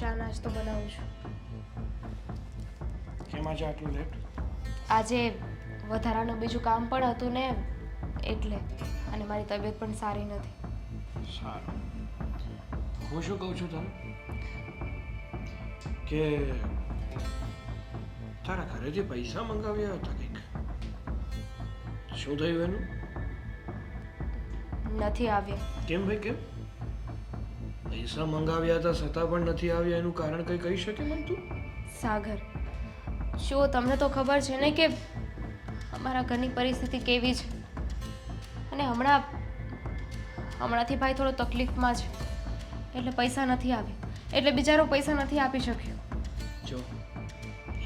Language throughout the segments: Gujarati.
ચા નાસ્તો બનાવું છું. કેમ આજે આટલું લેટ? આજે વધારાનું બીજું કામ પણ હતું ને એટલે, અને મારી તબિયત પણ સારી નથી. સારું. હું શું કહું છું તને કે તારા ઘરેથી પૈસા મંગાવ્યા હતા કંઈક, શું થયું એનું? નથી આવ્યા. કેમ ભાઈ કેમ? પૈસા મંગાવ્યા હતા છતાં પણ નથી આવ્યા એનું કારણ કંઈ કહી શકે મને તું? સાગર, શું તમને તો ખબર છે ને કે અમારા ઘરની પરિસ્થિતિ કેવી છે, અને હમણાંથી ભાઈ થોડો તકલીફમાં છે, એટલે પૈસા નથી આવ્યા, એટલે બિચારો પૈસા નથી આપી શક્યો. જો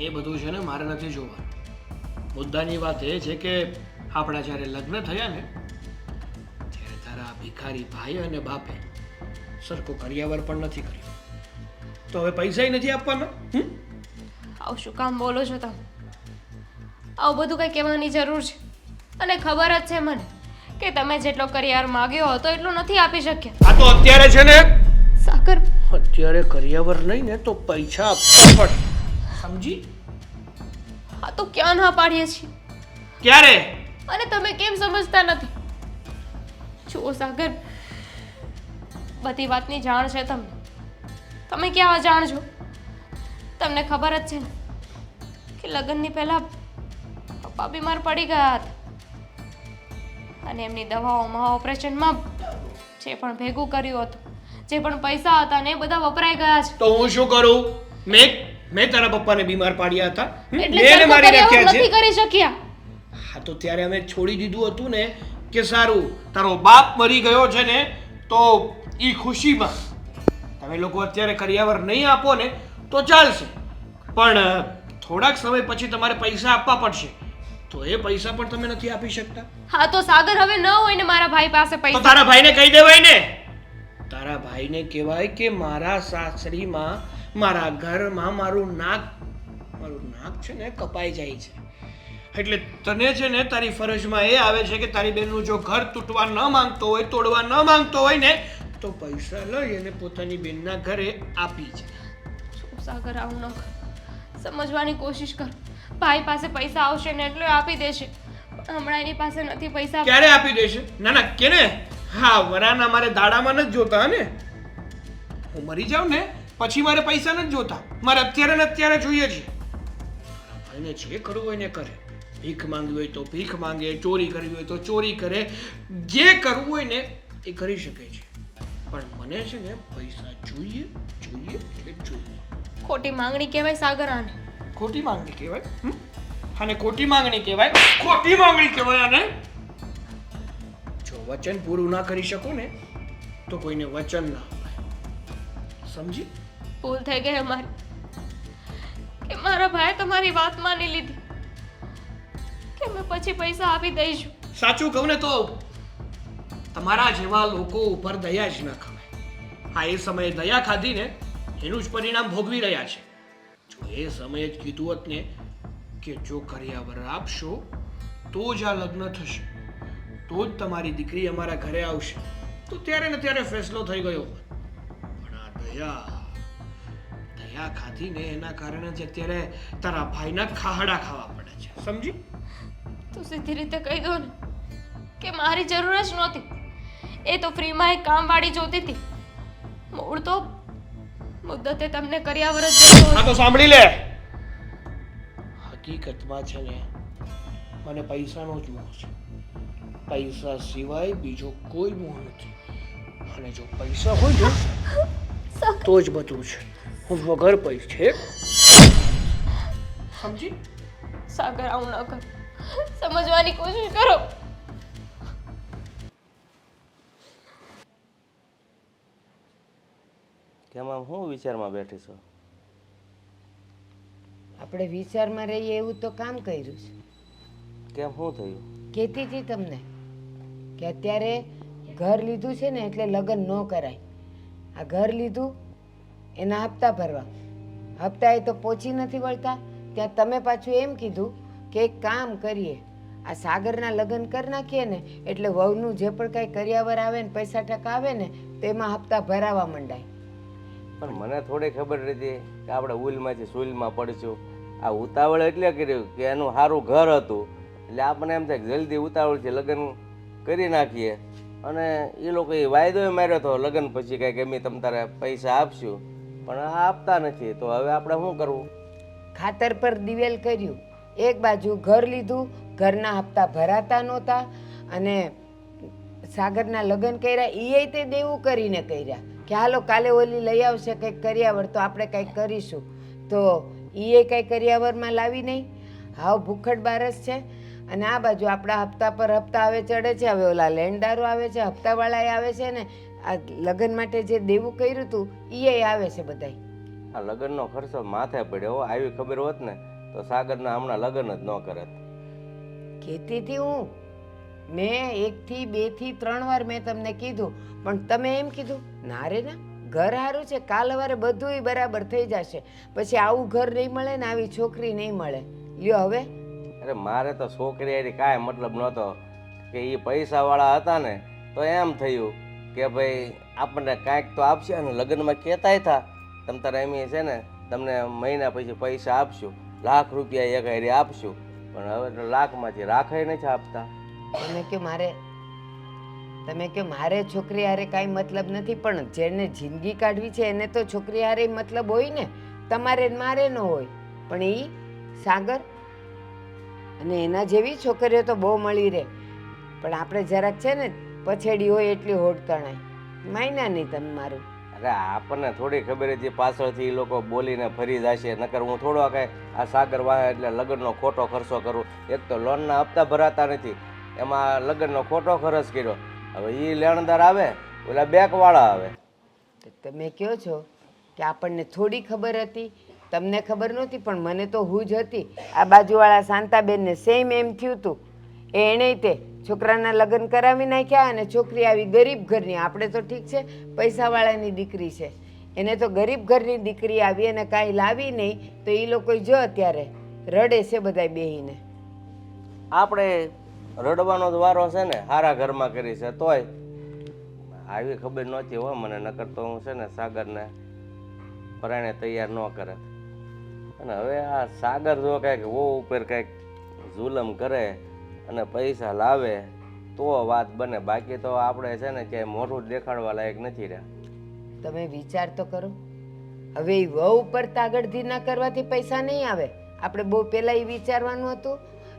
એ બધું છે ને મારે નથી જોવાનું. મુદ્દાની વાત એ છે કે આપણા જ્યારે લગ્ન થયા ને ત્યારે તારા ભિખારી ભાઈ અને બાપે સરખો કરિયાવર પણ નથી કર્યો, તો હવે પૈસા નથી આપવાના? આવું શું કામ બોલો છો તમે? આવું બધું કંઈ કહેવાની જરૂર છે? અને ખબર જ છે મને કે તમે જેટલો કરિયાવર માગ્યો હતો એટલો નથી આપી શક્યા. આ તો અત્યારે છે ને, સાગર, અત્યારે કરિયાવર નહીં ને તો પૈસા આપવા પડે, સમજી? આ તો ક્યાં ના પાડીએ છીએ, ક્યારે? અને તમે કેમ સમજતા નથી? જુઓ સાગર, બધી વાતની જાણ છે તમને. તમે ક્યાં અજાણ છો? તમને ખબર જ છે ને કે લગ્નની પહેલા પપ્પા બીમાર પડી ગયા હતા, અને એમની દવાઓમાં ઓપરેશનમાં જે પણ ભેગું કર્યું હતું, જે પણ પૈસા હતા ને એ બધા વપરાઈ ગયા છે. તો હું શું કરું? મેં તારા પપ્પાને બીમાર પાડ્યા હતા, એટલે સરખો કરિયાવર નથી કરી શક્યા. હા તો ત્યારે અમે છોડી દીધું હતું ને કે સારું તારો બાપ મરી ગયો છે ને તો ઈ ખુશીમાં તમે લોકો અત્યારે કરિયાવર નહીં આપો ને તો ચાલશે, પણ થોડાક સમય પછી તમારે પૈસા આપવા પડશે, તો એ પૈસા પણ તમે નથી આપી શકતા. હા તો સાગર, હવે ન હોય ને મારા ભાઈ પાસે તો પૈસા, તારા ભાઈને કહી દેવાય ને. તારા ભાઈને કહેવાય કે મારા સાસરીમાં મારા ઘરમાં મારું નાક છે ને કપાઈ જાય છે, એટલે તને છે ને તારી ફરજમાં એ આવે છે કે તારી બેનનું જો ઘર તૂટવા ન માંગતો હોય, તોડવા ન માંગતો હોય ને તો પૈસા લઈ અને પોતાની બેનના ઘરે આપી જાય. સાગર, આવું ન કર. સમજવાની કોશિશ કર. ભાઈ પાસે પૈસા આવશે ને એટલે આપી દેશે, પણ હમણાં એની પાસે નથી પૈસા. ક્યારે આપી દેશે? ના ના કે ને, હા વરાના મારે દાડામાં નથી જોતા ને, હું મરી જાઉં ને પછી મારે પૈસા નથી જોતા, મારે અત્યારે ને અત્યારે જોઈએ છે. ભાઈને જે કરવું હોય ને કરે, ભીખ માંગવી હોય તો ભીખ માંગે, ચોરી કરવી હોય તો ચોરી કરે, જે કરવું હોય ને એ કરી શકે છે, પણ મને છે ને પૈસા જોઈએ જોઈએ એટલે જોઈએ. ખોટી માંગણી કહેવાય સાગર આને. ખોટી માંગણી કહેવાય? આને ખોટી માંગણી કહેવાય? ખોટી માંગણી કહેવાય આને. જો વચન પૂરું ના કરી શકો ને તો કોઈને વચન ના અપાય, સમજી? ભૂલ થઈ ગઈ અમારી કે મારા ભાઈ તમારી વાત માની લીધી કે અમે પછી પૈસા આપી દઈશું. સાચું કહું ને તો તમારા જેવા લોકો ઉપર દયા જ ન ખવાય. હા, એ સમયે દયા ખાધી ને એનું જ પરિણામ ભોગવી રહ્યા છે. જો એ સમયે જ કીધું હોત ને કે જો કરિયાવર આપશો તો જ આ લગ્ન થશે, તો જ તમારી દીકરી અમારા ઘરે આવશે, તો ત્યારે ને ત્યારે ફેસલો થઈ ગયો હોત. પણ આ દયા ખાધી ને એના કારણે જ અત્યારે તારા ભાઈના ખાહડા ખાવા પડે છે, સમજી? તું સીધી રીતે કહી દો ને કે મારી જરૂર જ નહોતી, એ તો ફ્રીમાં એક કામવાળી જોતી હતી. મૂળ તો મુદ્દતે તમને કરિયાવર જ જોઈતો હતો. હા તો સાંભળી લે, હકીકતમાં છે ને મને પૈસાનો જ મોહ છે, પૈસા સિવાય બીજો કોઈ મોહ નથી, અને જો પૈસા હોય ને તો જ બધું છે, હું વગર પૈસે સમજી? સાગર, આવું ન કર. સમજવાની કોશિશ કરો. કેમ આમ હું વિચારમાં બેઠી છો? આપણે વિચારમાં રહીએ એવું તો કામ કર્યું છે. કેમ શું થયું? કહેતી હતી તમને કે અત્યારે ઘર લીધું છે ને એટલે લગ્ન ન કરાય. આ ઘર લીધું એના હપ્તા ભરવા, હપ્તા એ તો પહોંચી નથી વળતા, ત્યાં તમે પાછું એમ કીધું કે એક કામ કરીએ, આ સાગરના લગ્ન કરી નાખીએ ને એટલે વહુનું જે પણ કાંઈ કરિયાવર આવે ને પૈસા ટકા આવે ને તો એમાં હપ્તા ભરાવા માંડાય. પણ મને થોડી ખબર હતી કે આપણે ઉલમાંથી સુલમાં પડશું. આ ઉતાવળ એટલે કર્યું કે એનું સારું ઘર હતું એટલે આપણને એમ થાય કે જલ્દી ઉતાવળથી લગ્ન કરી નાખીએ. અને એ લોકોએ વાયદો માર્યો હતો લગ્ન પછી કાંઈક એમ તમ તારે પૈસા આપશું, પણ આ આપતા નથી. તો હવે આપણે શું કરવું? ખાતર પર દિવેલ કર્યું. એક બાજુ ઘર લીધું, ઘરના હપ્તા ભરાતા નહોતા, અને સાગરના લગ્ન કર્યા એ તે દેવું કરીને કર્યા કે હાલો કાલે ઓલી લઈ આવશે કંઈક કરિયાવર તો આપણે કંઈક કરીશું. તો એ કંઈ કરિયાવરમાં લાવી નહીં, હાવ ભૂખડ બારસ છે. અને આ બાજુ આપણા હપ્તા પર હપ્તા આવે ચડે છે. હવે ઓલા લેણદારો આવે છે, હપ્તાવાળા આવે છે, ને આ લગ્ન માટે જે દેવું કર્યું હતું એ આવે છે બધાય. આ લગ્નનો ખર્ચો માથે પડ્યો. આવી ખબર હોત ને તો સાગરના હમણાં લગ્ન જ ન કરત. કહેતી હતી હું, મેં 1 થી 2 થી 3 વાર મેં તમને કીધું, પણ તમે એમ કીધું ના રે ના, ઘર સારું છે, કાલ સવારે બધુંય બરાબર થઈ જશે. પછી આવું ઘર નહીં મળે ને આવી છોકરી નહીં મળે. લ્યો હવે. અરે મારે તો છોકરી હારી કાંઈ મતલબ નહોતો કે એ પૈસાવાળા હતા ને તો એમ થયું કે ભાઈ આપણને કાંઈક તો આપશે. અને લગ્નમાં કહેતાય થા તમ તારે એમ છે ને તમને મહિના પછી પૈસા આપશું, લાખ રૂપિયા એક હારી આપશું, પણ હવે તો લાખમાંથી રાખે નથી આપતા. તમે કે મારે છોકરી હારે કાંઈ મતલબ નથી, પણ જેને જિંદગી કાઢવી છે એને તો છોકરી હારે મતલબ હોય ને. તમારે ને મારે ન હોય. પણ એ સાગર અને એના જેવી છોકરીઓ તો બહુ મળી રહે, પણ આપણે જરાક છે ને પછેડી હોય એટલી હોડ તણાય. માયના નહીં તમે મારું. અરે આપણને થોડી ખબર હતી પાછળથી એ લોકો બોલીને ફરી જશે. નકર હું થોડો કાંઈ આ સાગર વાહે એટલે લગ્નનો ખોટો ખર્ચો કરું. એક તો લોનના હપ્તા ભરાતા નથી, એમાં લગ્નનો ખોટો ખર્ચ કર્યો. હવે એ લેણદાર આવે, ઓલા બેંકવાળા આવે. તમે કહો છો કે આપણને થોડી ખબર હતી, તમને ખબર નહોતી, પણ મને તો હું જ હતી. આ બાજુવાળા શાંતાબેનને સેમ એમ થયું હતું. એણે તે છોકરાના લગ્ન કરાવી નાખ્યા અને છોકરી આવી ગરીબ ઘરની. આપણે તો ઠીક છે પૈસાવાળાની દીકરી છે, એને તો ગરીબ ઘરની દીકરી આવી અને કાંઈ લાવી નહીં. તો એ લોકો જો અત્યારે રડે છે બધાય બેહીને. આપણે રડવાનો જ વારો છે ને, સારા ઘરમાં કરી છે તોય આવી ખબર નહોતી હો મને. નકર તો હું છે ને સાગરને પરાણે તૈયાર ન કરે. અને હવે આ સાગર જો કાંઈક વો ઉપર કાંઈક જુલમ કરે અને પૈસા લાવે તો વાત બને, બાકી તો આપણે છે ને ક્યાંય મોઢું જ દેખાડવા લાયક નથી રહ્યા. તમે વિચાર તો કરો. હવે એ વહુ ઉપર તાગડધી ના કરવાથી પૈસા નહીં આવે. આપણે બહુ પહેલાં એ વિચારવાનું હતું.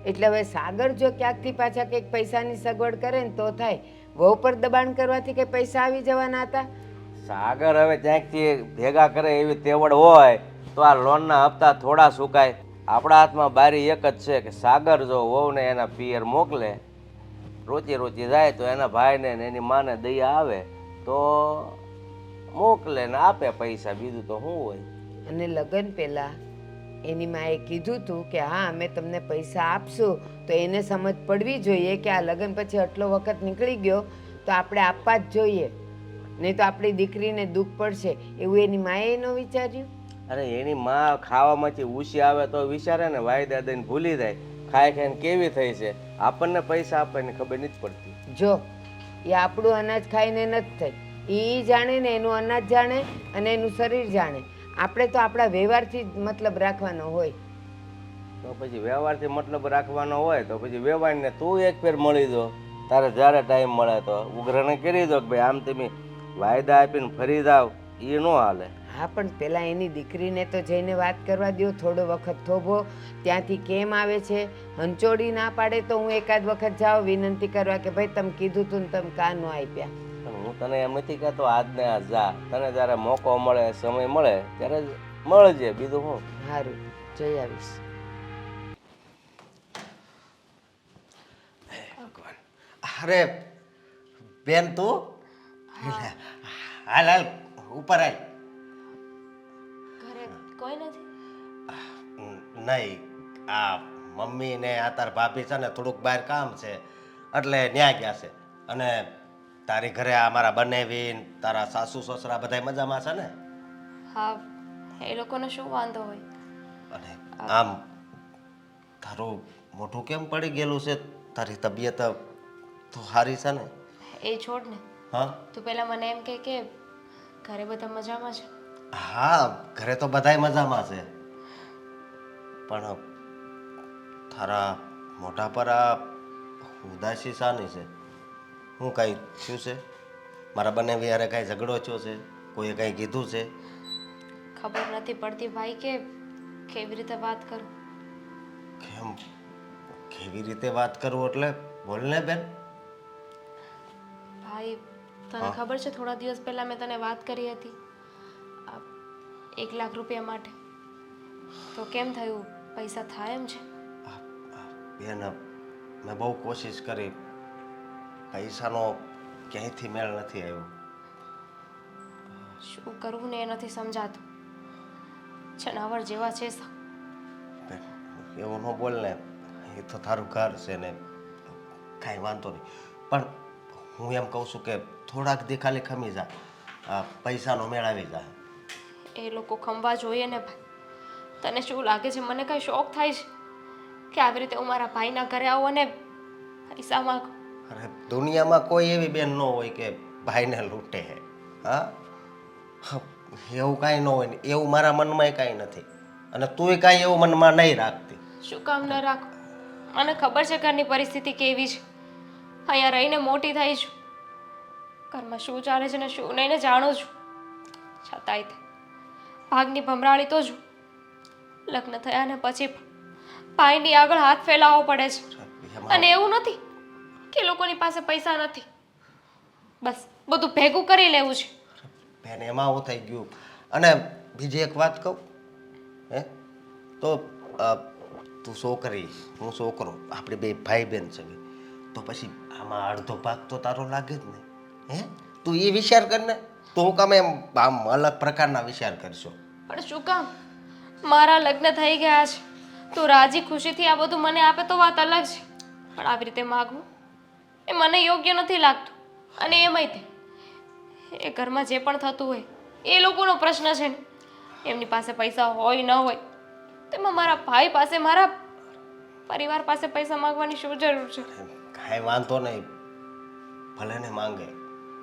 એટલે હવે સાગર જો ક્યાંકથી પાછા કંઈક પૈસાની સગવડ કરે ને તો થાય. વહુ પર દબાણ કરવાથી કંઈ પૈસા આવી જવાના હતા? સાગર હવે ક્યાંકથી ભેગા કરે એવી તેવડ હોય તો આ લોનના હપ્તા થોડા સુકાય. આપણા હાથમાં બારી એક જ છે કે સાગર જો વહુને એના પિયર મોકલે, રોચી રોચી જાય તો એના ભાઈને ને એની માને દયા આવે તો મોકલે ને આપે પૈસા. બીજું તો શું હોય? અને લગ્ન પહેલાં એની માએ કીધું હતું કે હા અમે તમને પૈસા આપશું, તો એને સમજ પડવી જોઈએ કે આ લગ્ન પછી આટલો વખત નીકળી ગયો તો આપણે આપવા જ જોઈએ, નહીં તો આપણી દીકરીને દુઃખ પડશે. એવું એની માએ ન વિચાર્યું? અરે એની માં ખાવામાંથી ઉછી આવે તો વિચારે ને, વાયદા દઈને ભૂલી જાય. ખાઈ ખાઈને કેવી થઈ છે, આપણને પૈસા આપવાની ખબર નથી પડતી. જો એ આપણું અનાજ ખાઈને નથી થઈ, એ જાણે ને એનું અનાજ જાણે અને એનું શરીર જાણે. આપણે તો આપણા વ્યવહારથી જ મતલબ રાખવાનો હોય. તો પછી વ્યવહારથી મતલબ રાખવાનો હોય તો પછી વ્યવહારને તું એક ફેર મળી દો, તારે જ્યારે ટાઈમ મળે તો ઉઘરાને કરી દો કે ભાઈ આમ તમે વાયદા આપીને ફરી જાવ. એ ન હાલે. હા, પણ પહેલાં એની દીકરીને તો જઈને વાત કરવા દો. થોડો વખત થોભો, ત્યાંથી કેમ આવે છે. હંચોડી ના પાડે તો હું એકાદ વખત જાઉં વિનંતી કરવા કે ભાઈ તમે કીધું તું ને તમે કાં ન આપ્યા. હું તને એમ નથી કહેતો આજને આજ જા, તને જ્યારે મોકો મળે સમય મળે ત્યારે મળજે. બીજું શું? સારું, જઈ આવીશ. અરે બેન તું હાલ હાલ ઉપર હાલ. ઘરે કોઈ નથી? નહીં, આ મમ્મી ને આ તાર ભાભી છે ને થોડુંક બહાર કામ છે એટલે ન્યા ગયા છે. અને તારી ઘરે આ મારા બનેવીન તારા સાસુ સસરા બધા મજામાં છે ને? હા, એ લોકોને શું વાંધો હોય? અને આમ તારું મોઢું કેમ પડી ગયેલું છે? તારી તબિયત તો સારી છે ને? એ છોડ ને, હા, તું પહેલાં મને એમ કે ઘરે બધા મજામાં છે? હા ઘરે તો બધાય મજામાં છે, પણ તારા મોઢા પર આ ઉદાસી શાની છે? હું કાંઈ થયું છે? મારા બંને વિહારે કાંઈ ઝઘડો થયો છે? કોઈએ કાંઈ કીધું છે? ખબર નથી પડતી ભાઈ કે કેવી રીતે વાત કરું. કેમ કેવી રીતે વાત કરું એટલે બોલને બેન. ભાઈ તને ખબર છે થોડા દિવસ પહેલા મેં તને વાત કરી હતી આ 1 લાખ રૂપિયા માટે, તો કેમ થયું? પૈસા થાય એમ છે? બેન મેં બહુ કોશિશ કરી, પૈસાનો ક્યાંયથી મેળ નથી આવ્યો. શું કરવું ને એ નથી સમજાતું. જનાવર જેવા છે સા. બેન એવું ન બોલ ને, એ તો તારું ઘર છે ને કાંઈ વાંધો નહીં, પણ હું એમ કહું છું કે થોડાક દી ખાલી ખમી જા, પૈસાનો મેળ આવી જાય. એ લોકો ખંભા જોઈએ ને ભાઈ. તને શું લાગે છે મને કઈ શોખ થાય છે કે આવી રીતે હું મારા ભાઈના ઘરે આવું અને પૈસા માંગુ? અરે દુનિયામાં કોઈ એવી બેન ન હોય કે ભાઈને લૂંટે હે. હા એવું કાંઈ ન હોય ને, એવું મારા મનમાં કાંઈ નથી, અને તુંય કાંઈ એવું મનમાં નહીં રાખતી. શું કામ ન રાખું? મને ખબર છે ઘરની પરિસ્થિતિ કેવી છે. અહીંયા રહીને મોટી થઈ છું, ઘરમાં શું ચાલે છે ને શું નહીં ને જાણું છું. છતાંય તે ભાગની ભમરાળી તો છું. લગ્ન થયા ને પછી ભાઈની આગળ હાથ ફેલાવવો પડે છે. અને એવું નથી કે લોકોની પાસે પૈસા નથી, બસ બધું ભેગું કરી લેવું છે. બેન એમાં આવું થઈ ગયું. અને બીજી એક વાત કહું, હે તો તું છોકરી હું છોકરો, આપણે બે ભાઈ બહેન છે, તો પછી આમાં અડધો ભાગ તો તારો લાગે જ ને. હે તું એ વિચાર કર ને, તો હું કામ એમ આમ અલગ પ્રકારના વિચાર કરશો? પણ શું કામ? મારા લગ્ન થઈ ગયા છે, તું રાજી ખુશીથી આ બધું મને આપે તો વાત અલગ છે, પણ આવી રીતે માગવું એ મને યોગ્ય નથી લાગતું. અને એમાંય તે એ ઘરમાં જે પણ થતું હોય એ લોકોનો પ્રશ્ન છે ને. એમની પાસે પૈસા હોય ન હોય, તેમાં મારા ભાઈ પાસે, મારા પરિવાર પાસે પૈસા માંગવાની શું જરૂર છે? કાંઈ વાંધો નહીં, ભલે ને માંગે,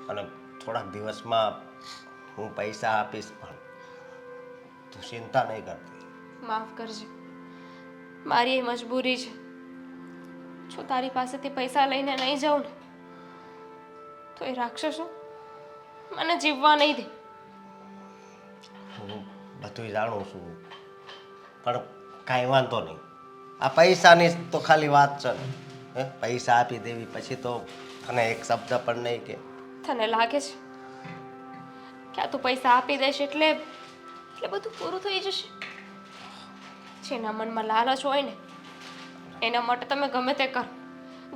અને થોડાક દિવસમાં હું પૈસા આપીશ, પણ તું ચિંતા નહીં કરતી. માફ કરજે, મારી એ મજબૂરી છે. જો તારી પાસેથી પૈસા લઈને નહીં જાઉં ને તો એ રાક્ષસો મને જીવવા નહીં દે. હું બધું જાણું છું, પણ કાંઈ વાંધો નહીં. આ પૈસાની તો ખાલી વાત છે ને, હે પૈસા આપી દેવી પછી તો તને એક શબ્દ પણ નહીં કે. તને લાગે છે કે આ તું પૈસા આપી દેશ એટલે બધું પૂરું થઈ જશે? જેના મનમાં લાલચ હોય ને એના માટે તમે ગમે તે કરો,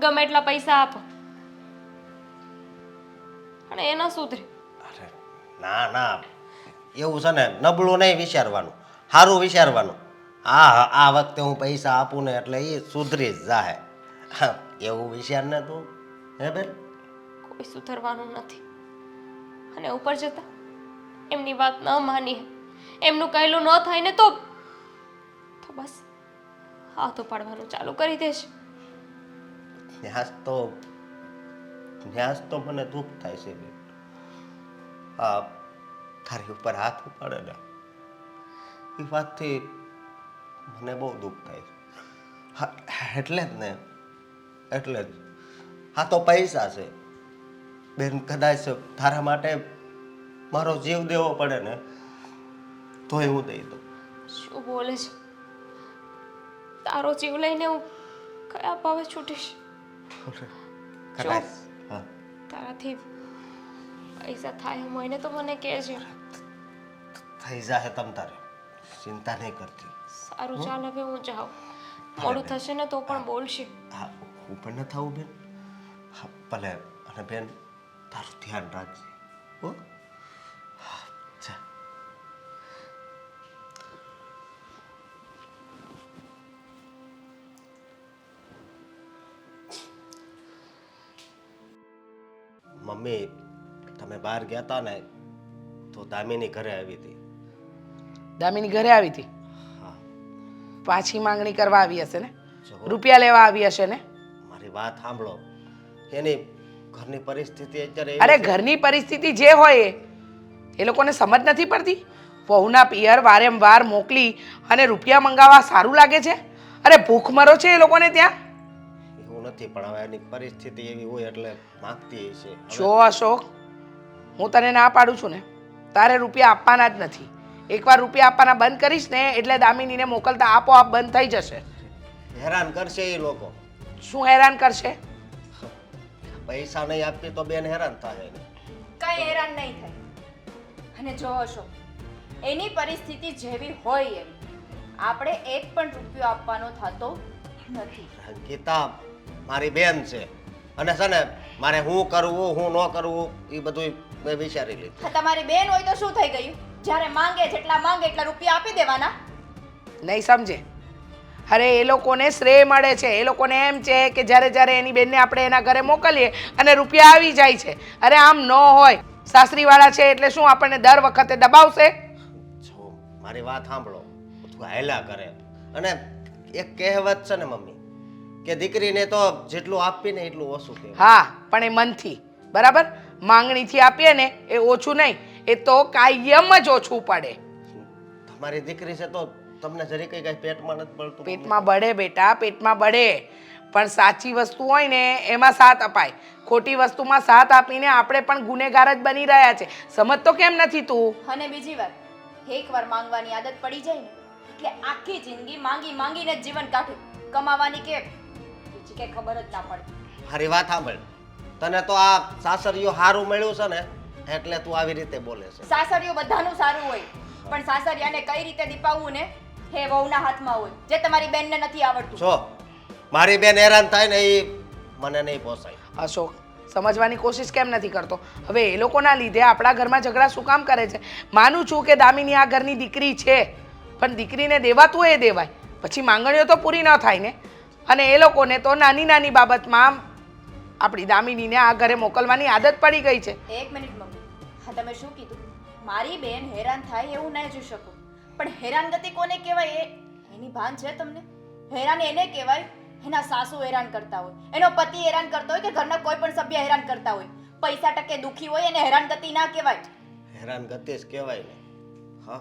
ગમે એટલા પૈસા આપો, અને એ ન સુધરે. અરે ના ના, એવું છે ને નબળું નહીં વિચારવાનું, સારું વિચારવાનું. આ વખતે હું પૈસા આપું ને એટલે એ સુધરી જ જાહે. એવું વિચાર ને તું, હે બેન? કોઈ સુધરવાનું નથી. અને ઉપર જતા એમની વાત ન માની, એમનું કહેલું ન થાય ને તો બસ હાથ ઉપાડવાનું ચાલુ કરી દેશે. ન્યાસ તો મને દુઃખ થાય છે બેન. હા તારી ઉપર હાથ ઉપાડે ને એ વાતથી મને બહુ દુઃખ થાય છે. હા એટલે જ ને, એટલે જ. હા તો પૈસા છે બેન, કદાચ તારા માટે મારો જીવ દેવો પડે ને તોય હું દઈ દઉં. શું બોલે છે? તારો જીવ લઈને હું કયા ભાવે છૂટીશ? કદાચ હા તારાથી પૈસા થાય એમ હોય ને તો મને કહે છે. થઈ જાય તમ તારે, ચિંતા નહીં કરતી. સારું ચાલ, હવે હું જાઉં. મોડું થશે ને તો પણ બોલશે. હા હું પણ ન થવું બેન. હા ભલે. અને બેન તારું ધ્યાન રાખજે હો. હા જા. મમ્મી તમે બહાર ગયા હતા ને તો દામિની ઘરે આવી હતી. દામિની ઘરે આવી હતી? હા પાછી માંગણી કરવા આવી હશે ને, જો રૂપિયા લેવા આવી હશે ને. મારી વાત સાંભળો, એની ઘરની પરિસ્થિતિ અત્યારે અરે એવી છે. ઘરની પરિસ્થિતિ જે હોય એ લોકોને સમજ નથી પડતી. વહુના પિયર વારંવાર મોકલી અને રૂપિયા મંગાવવા સારું લાગે છે? અરે ભૂખમરો છે એ લોકોને ત્યાં. એવું નથી, પણ હવે એની પરિસ્થિતિ એવી હોય એટલે માંગતી છે. જો અશોક, હું તને ના પાડું છું ને, તારે રૂપિયા આપવાના જ નથી. એકવાર રૂપિયા આપવાના બંધ કરીશ ને એટલે દામિનીને મોકલતા આપોઆપ બંધ થઈ જશે. હેરાન કરશે એ લોકો. શું હેરાન કરશે? પૈસા નહીં આપી તો બેન હેરાન થાય ને. કઈ હેરાન નહીં થાય. અને જો હશો, એની પરિસ્થિતિ જેવી હોય એવી આપણે એક પણ રૂપિયો આપવાનો થતો નથી. અંકિતા મારી બેન છે અને છે ને મારે શું કરવું શું ન કરવું એ બધું મેં વિચારી લીધું. હા, તમારી બેન હોય તો શું થઈ ગયું? જ્યારે માંગે જેટલા માંગે એટલા રૂપિયા આપી દેવાના. નહીં સમજે. અરે એ લોકોને શ્રેય મળે છે. એ લોકોને એમ છે કે જ્યારે જ્યારે એની બેનને આપણે એના ઘરે મોકલીએ અને રૂપિયા આવી જાય છે. અરે આમ ન હોય. સાસરીવાળા છે એટલે શું આપણને દર વખતે દબાવશે? જો મારી વાત સાંભળો, બધું હાયલા કરે. અને એક કહેવત છે ને મમ્મી કે દીકરીને તો જેટલું આપીને એટલું ઓછું કહેવાય. હા, પણ એ મનથી, બરાબર? માંગણીથી આપીએ ને એ ઓછું નહીં, એ તો કાયમ જ ઓછું પડે. તમારી દીકરી છે તો તમને જરી કઈ પેટમાં નથી બળતું? પેટમાં બળે બેટા, પેટમાં બળે, પણ સાચી વસ્તુ હોય ને એમાં સાથ અપાય. ખોટી વસ્તુમાં સાથ આપીને આપણે પણ ગુનેગાર જ બની રહ્યા છે. સમજ તો કેમ નથી તું? અને બીજી વાત, એકવાર માંગવાની આદત પડી જાય ને એટલે આખી જિંદગી માંગી માંગીને જ જીવન કાઢે. કમાવાની કે બીજી કઈ ખબર જ ના પડે. મારી વાત સાંભળ, તને તો આ સાસરિયું સારું મળ્યું છે ને એટલે તું આવી રીતે બોલે છે. સાસરિયું બધાનું સારું હોય, પણ સાસરિયાને કઈ રીતે દીપાવવું ને હે વહુના હાથમાં હોય, જે તમારી બેનને નથી આવડતું. જો મારી બેન હેરાન થાય ને એ મને નહીં પોસાય. અશોક, સમજવાની કોશિશ કેમ નથી કરતો? હવે એ લોકોના લીધે આપણા ઘરમાં ઝઘડા શું કામ કરે છે? માનું છું કે દામિની આ ઘરની દીકરી છે, પણ દીકરીને દેવાતું એ દેવાય, પછી માંગણીઓ તો પૂરી ન થાય ને. અને એ લોકોને તો નાની નાની બાબતમાં આપણી દામિનીને આ ઘરે મોકલવાની આદત પડી ગઈ છે. એક મિનિટ મમ્મી, હા તમે શું કીધું? મારી બેન હેરાન થાય એવું નહીં જોઈ શકું, પણ હેરાનગતિ કોને કહેવાય એની ભાન છે તમને? હેરાન એને કહેવાય એના સાસુ હેરાન કરતા હોય, એનો પતિ હેરાન કરતો હોય કે ઘરના કોઈ પણ સભ્ય હેરાન કરતા હોય. પૈસા ટકે દુખી હોય એને હેરાનગતિ ના કહેવાય. હેરાન ગતિ જ કહેવાય ને. હા,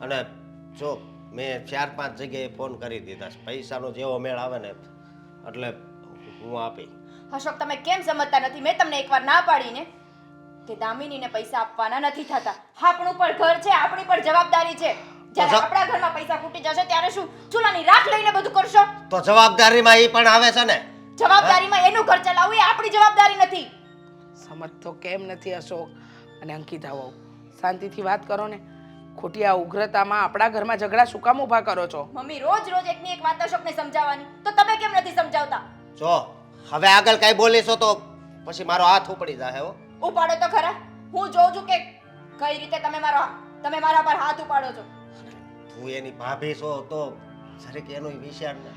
અને જો મેં 4-5 જગ્યાએ ફોન કરી દીધા છે. પૈસાનો જેવો મેળ આવે ને એટલે હું આપી. અશોક, તમે કેમ સમજતા નથી? મેં તમને એકવાર ના પાડીને કે દામિનીને પૈસા આપવાના નથી થતા. આપણું પણ ઘર છે, આપણી પણ જવાબદારી છે. જ્યારે આપણા ઘરમાં પૈસા ફૂટી જશે ત્યારે શું ચૂલાની રાખ લઈને બધું કરશો? તો જવાબદારીમાં એ પણ આવે છે ને. જવાબદારીમાં એનું ઘર ચલાવવું એ આપણી જવાબદારી નથી. સમજ તો કેમ નથી અશોક? અને અંકિતા વહુ, શાંતિથી વાત કરો ને. ખોટી આ ઉગ્રતામાં આપણા ઘરમાં ઝઘડા શું કામ ઊભા કરો છો? મમ્મી રોજ રોજ એકની એક વાત અશોકને સમજાવવાની, તો તમે કેમ નથી સમજાવતા? જો હવે આગળ કઈ બોલીશો તો પછી મારો હાથ ઉપડી જાય. હો, ઉપાડો તો ખરા. હું જોઉં છું કે કઈ રીતે તમે મારા પર હાથ ઉપાડો છો. તું એની ભાભી છો તો જરીક એનો વિચાર ને.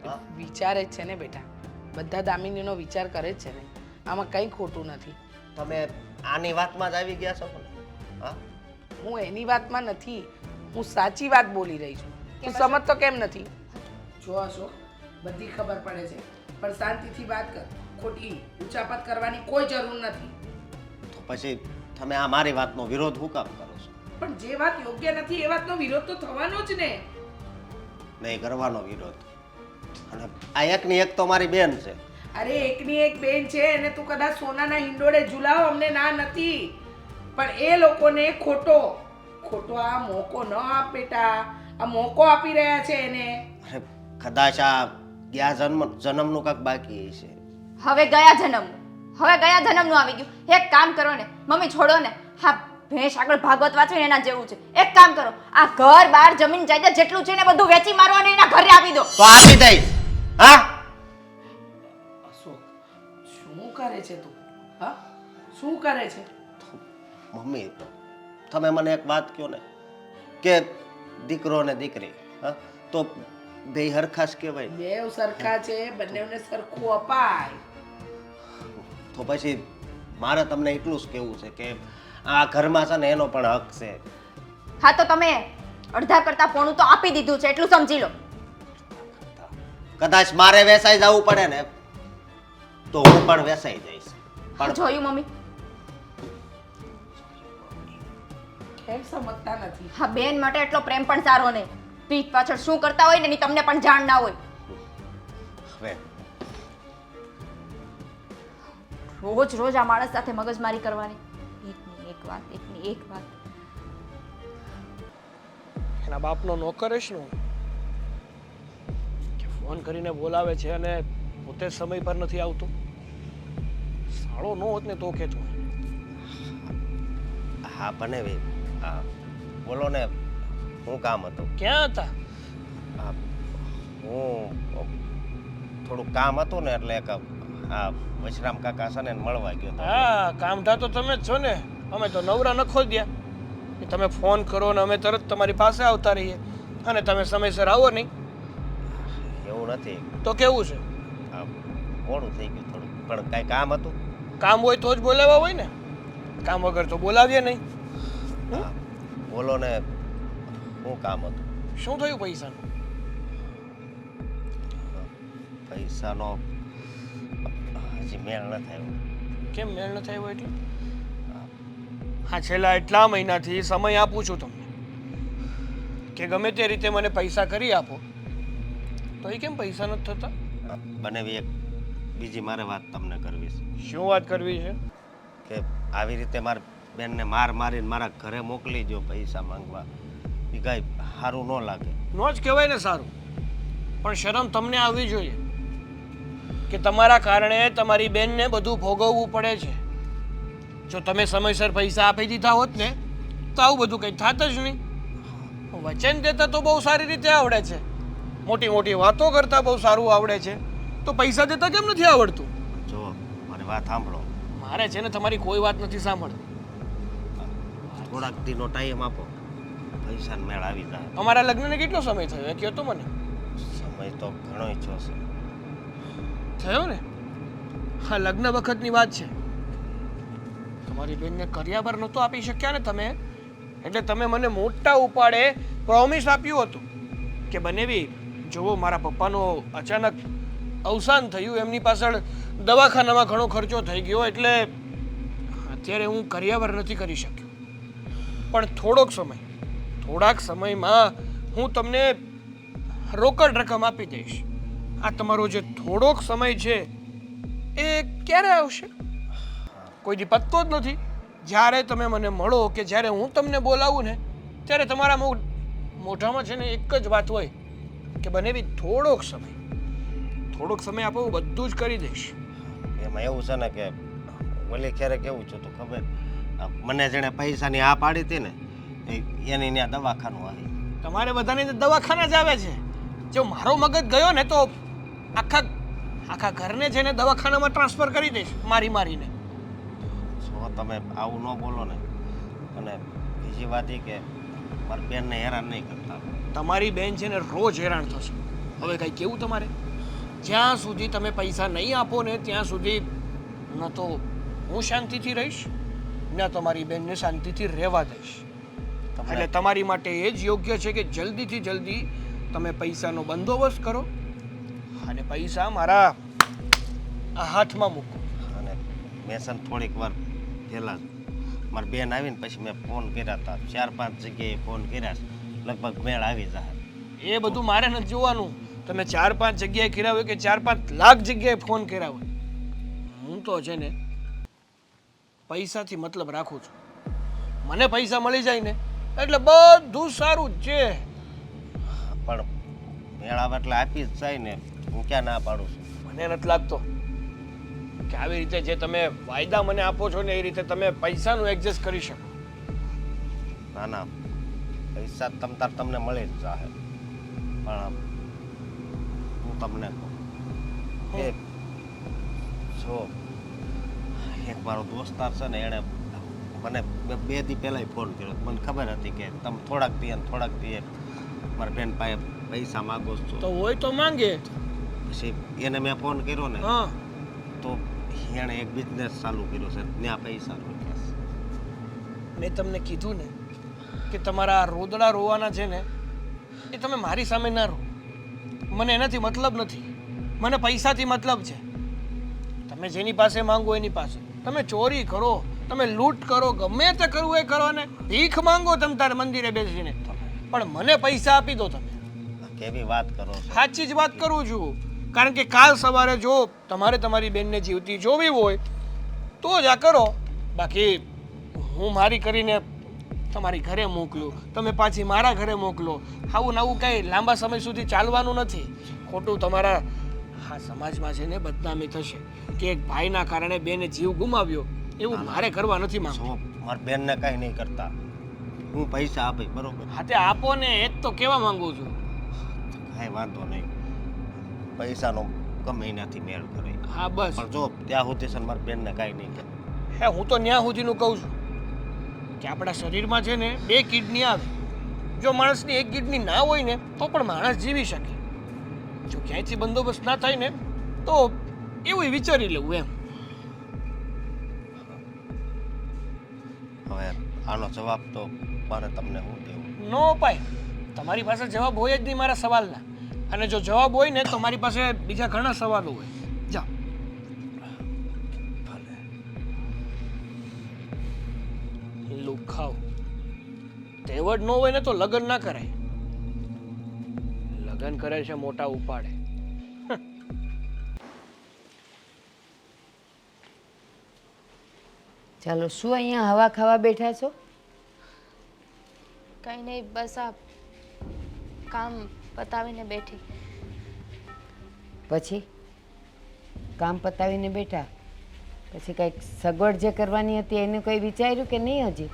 હા, વિચારે જ છે ને બેટા, બધા દામિનીનો વિચાર કરે જ છે ને. આમાં કંઈ ખોટું નથી. તમે આની વાતમાં જ આવી ગયા છો ને? હા, હું એની વાતમાં નથી, હું સાચી વાત બોલી રહી છું. તું સમજ તો કેમ નથી? જો અશોક, બધી ખબર પડે છે, પણ શાંતિથી વાત કર. ખોટી ઉચાપત કરવાની કોઈ જરૂર નથી. તો પછી તમે આ મારી વાતનો વિરોધ હું કામ કરો છો? પણ જે વાત યોગ્ય નથી એ વાતનો વિરોધ તો થવાનો જ ને. નહીં કરવાનો વિરોધ. અને આ એકની એક તો મારી બેન છે. અરે એકની એક બેન છે એને તું કદાચ સોનાના હિંડોળે ઝુલાવ, અમને ના નથી, પણ એ લોકોને ખોટો આ મોકો ન આપ બેટા. આ મોકો આપી રહ્યા છે એને. અરે કદાચ આ ગયા જન્મનું કાંક બાકી છે. હવે ગયા જન્મનું આવી ગયું. એક કામ કરો ને મમ્મી, છોડો ને. હા, ભેંસ આગળ ભાગવત વાંચો ને એના જેવું છે. એક કામ કરો, આ ઘર બાર જમીન જાયદાદ જેટલું છે ને બધું વેચી મારો અને એના ઘરે આપી દો. તો આપી દઈશ. હા, અશોક, શું કરે છે તું? હા, શું કરે છે? મમ્મી તમે મને એક વાત કહો ને કે દીકરો ને દીકરી, હા, તો બે હરખા જ કહેવાય. બેવ સરખા છે, બંનેને સરખું અપાય. તો પછી મારે તમને એટલું જ કહેવું છે કે આ ઘરમાં છે ને એનો પણ હક છે. હા, તો તમે અડધા કરતા પોણું તો આપી દીધું છે એટલું સમજી લો. કદાચ મારે વેસાઈ જવું પડે ને તો હું પણ વેસાઈ જઈશ. પણ જોયું મમ્મી? કેમ સમજતા નથી? હા બેન માટે એટલો પ્રેમ પણ સારો નહીં. પીઠ પાછળ શું કરતા હોય ને એની તમને પણ જાણ ના હોય. હવે રોજ રોજ આ માણસ સાથે મગજમારી કરવાની. એકની એક વાત, એકની એક વાત. એના બાપનો નોકર હશ નું કે ફોન કરીને બોલાવે છે અને પોતે સમય પર નથી આવતો. સાળો નો હોત ને તો કેતો. હા બનેવી, હા બોલો ને, શું કામ હતું? ક્યાં હતા? આ હું થોડુંક કામ હતું ને એટલે આ વશરામ કાકા છે ને મળવા ગયો હતો. હા, કામધા તો તમે જ છો ને. અમે તો નવરા નખો દ્યા કે તમે ફોન કરો ને અમે તરત તમારી પાસે આવતા રહીએ અને તમે સમયસર આવો નહીં. એવું નથી, તો કેવું છે? આ મોડું થઈ ગયું થોડું, પણ કાંઈ કામ હતું. કામ હોય તો જ બોલાવવા હોય ને, કામ વગર તો બોલાવીએ નહીં. હા બોલો ને, શું કામ હતું? શું થયું પૈસાનું? પૈસાનો હજી મેળ ન થયો. કેમ મેળ ન થયો એટલે? હા, છેલ્લા એટલા મહિનાથી સમય આપું છું તમને કે ગમે તે રીતે મને પૈસા કરી આપો, તો એ કેમ પૈસા નથી થતા? બનેવી એક બીજી મારે વાત તમને કરવી છે. શું વાત કરવી છે? કે આવી રીતે મારી બેનને મારીને મારા ઘરે મોકલી દો પૈસા માંગવા, એ કાંઈ સારું ન લાગે. નો જ કહેવાય ને સારું, પણ શરમ તમને આવવી જોઈએ કે તમારા કારણે તમારી બેનને બધું ભોગવવું પડે છે. જો તમે સમયસર પૈસા આપી દીધા હોત ને તો આવું બધું કંઈ થાત જ નહીં. વચન દેતા તો બહુ સારી રીતે આવડે છે, મોટી મોટી વાતો કરતા બહુ સારું આવડે છે, તો પૈસા દેતા કેમ નથી આવડતું? જો મારી વાત સાંભળો, મારે છે ને તમારી કોઈ વાત નથી સાંભળવી. થોડાક દીનો ટાઈમ આપો, પૈસાનો મેળ આવી જાય. અમારા લગ્નને કેટલો સમય થયો એ કહો તો મને. સમય તો ઘણો ઈચ્છો છે. થયો ને? હા, લગ્ન વખતની વાત છે. તમારી બેનને કરિયાવર નહોતો આપી શક્યા ને તમે, એટલે તમે મને મોટા ઉપાડે પ્રોમિસ આપ્યું હતું કે બનેવી જુઓ મારા પપ્પાનું અચાનક અવસાન થયું, એમની પાછળ દવાખાનામાં ઘણો ખર્ચો થઈ ગયો, એટલે અત્યારે હું કરિયાવર નથી કરી શક્યો, પણ થોડાક સમયમાં હું તમને રોકડ રકમ આપી દઈશ. આ તમારો જે થોડોક સમય છે એ ક્યારે આવશે કોઈ દી પત્તો જ નથી. જ્યારે તમે મને મળો કે જ્યારે હું તમને બોલાવું ને ત્યારે તમારા મોઢામાં છે ને એક જ વાત હોય કે બનેવી થોડોક સમય આપો, હું બધું જ કરી દઈશ. એમાં એવું છે ને કે ઓલી ક્યારે કેવું છું તું ખબર, મને જેણે પૈસાની આ પાડી હતી ને એની ત્યાં દવાખાનું આવી. તમારે બધાને દવાખાના જ આવે છે. જો મારો મગજ ગયો ને તો આખા ઘરને છે ને દવાખાનામાં ટ્રાન્સફર કરી દઈશ મારીને. જો તમે આવું ન બોલો ને, અને બીજી વાત એ કે મારી બેનને હેરાન નહીં કરતા. તમારી બેન છે ને રોજ હેરાન થશે. હવે કંઈ કેવું તમારે? જ્યાં સુધી તમે પૈસા નહીં આપો ને ત્યાં સુધી ન તો હું શાંતિથી રહીશ ને તમારી બેનને શાંતિથી રહેવા દઈશ. એટલે તમારી માટે એ જ યોગ્ય છે કે જલ્દીથી જલ્દી તમે પૈસાનો બંદોબસ્ત કરો અને પૈસા મારા હાથમાં મૂકો. અને મેં છે ને થોડીક વાર પહેલાં મારી બેન આવીને પછી મેં ફોન કર્યા હતા, 4-5 જગ્યાએ ફોન કર્યા છે, લગભગ મેળ આવી જાય. એ બધું મારે નથી જોવાનું. તમે 4-5 જગ્યાએ કર્યા હોય કે 4-5 લાખ જગ્યાએ ફોન કર્યા હોય, હું તો છે ને પૈસાથી મતલબ રાખું છું. મને પૈસા મળી જાય ને એટલે બધું સારું જ છે. પણ મેળ આવે એટલે આપી જ જાય ને, હું ક્યાં ના પાડું છું. મને નથી લાગતો કે આવી રીતે જે તમે વાયદા મને આપો છો ને એ રીતે તમે પૈસાનું એડજસ્ટ કરી શકો. ના ના, પૈસા તમને મળી જ જાય. પણ હું તમને કહું કે જો એક મારો દોસ્તાર છે ને એણે મને 2 દી પહેલાં ફોન કર્યો. મને ખબર હતી કે તમે થોડાક દી મારા બેન પાસે પૈસા માગો છો. તો હોય તો માંગે. પછી એને મેં ફોન કર્યો ને હા, તો એણે એક બિઝનેસ ચાલુ કર્યો છે, ત્યાં પૈસા રોક્યા છે. મેં તમને કીધું ને કે તમારા રોદડા રોવાના છે ને એ તમે મારી સામે ના રો. મને એનાથી મતલબ નથી, મને પૈસાથી મતલબ છે. તમે જેની પાસે માંગો એની પાસે. તમે ચોરી કરો, તમે લૂંટ કરો, ગમે તે કરવું એ કરો ને ભીખ માંગો તમે તારે મંદિરે બેસીને, પણ મને પૈસા આપી દો તમે. કેવી વાત કરો છો? સાચી જ વાત કરું છું. કારણ કે કાલ સવારે જો તમારે તમારી બેનને જીવતી જોવી હોય તો જ આ કરો, બાકી હું મારી કરીને તમારી ઘરે મોકલું, તમે પાછી મારા ઘરે મોકલો, આવું નવું કંઈ લાંબા સમય સુધી ચાલવાનું નથી. ખોટું તમારા આ સમાજમાં છે ને બદનામી થશે કે એક ભાઈના કારણે બેને જીવ ગુમાવ્યો, એવું મારે કરવા નથી માંગતો. જો મારી બેનને કાંઈ નહીં કરતા, હું પૈસા આપીશ, બરોબર? હા તે આપો ને, એ જ તો કહેવા માંગુ છું. કાંઈ વાંધો નહીં, પૈસાનો ગમે એનાથી મેળ કરે. હા બસ, પણ જો ત્યાં સુધી છે ને મારી બેનને કાંઈ નહીં કરે. હે હું તો ન્યા સુધીનું કહું છું કે આપણા શરીરમાં છે ને 2 કિડની આવે. જો માણસની 1 કિડની ના હોય ને તો પણ માણસ જીવી શકે. જો ક્યાંયથી બંદોબસ્ત ના થાય ને તો એવું વિચારી લેવું એમ. હવે આનો જવાબ તો મારે તમને શું દેવું? નો અપાય. તમારી પાસે જવાબ હોય જ નહીં મારા સવાલના, અને જો જવાબ હોય ને તો મારી પાસે બીજા ઘણા સવાલો હોય. જાઓ. લુખાવ તેવડ ન હોય ને તો લગ્ન ના કરાય. લગ્ન કરે છે મોટા ઉપાડે. ચાલો, શું અહીંયા હવા ખાવા બેઠા છો? કંઈ નહીં, બસ આ કામ પતાવીને બેઠી. પછી કામ પતાવીને બેઠા પછી કંઈક સગવડ જે કરવાની હતી એનું કંઈ વિચાર્યું કે નહીં? હજી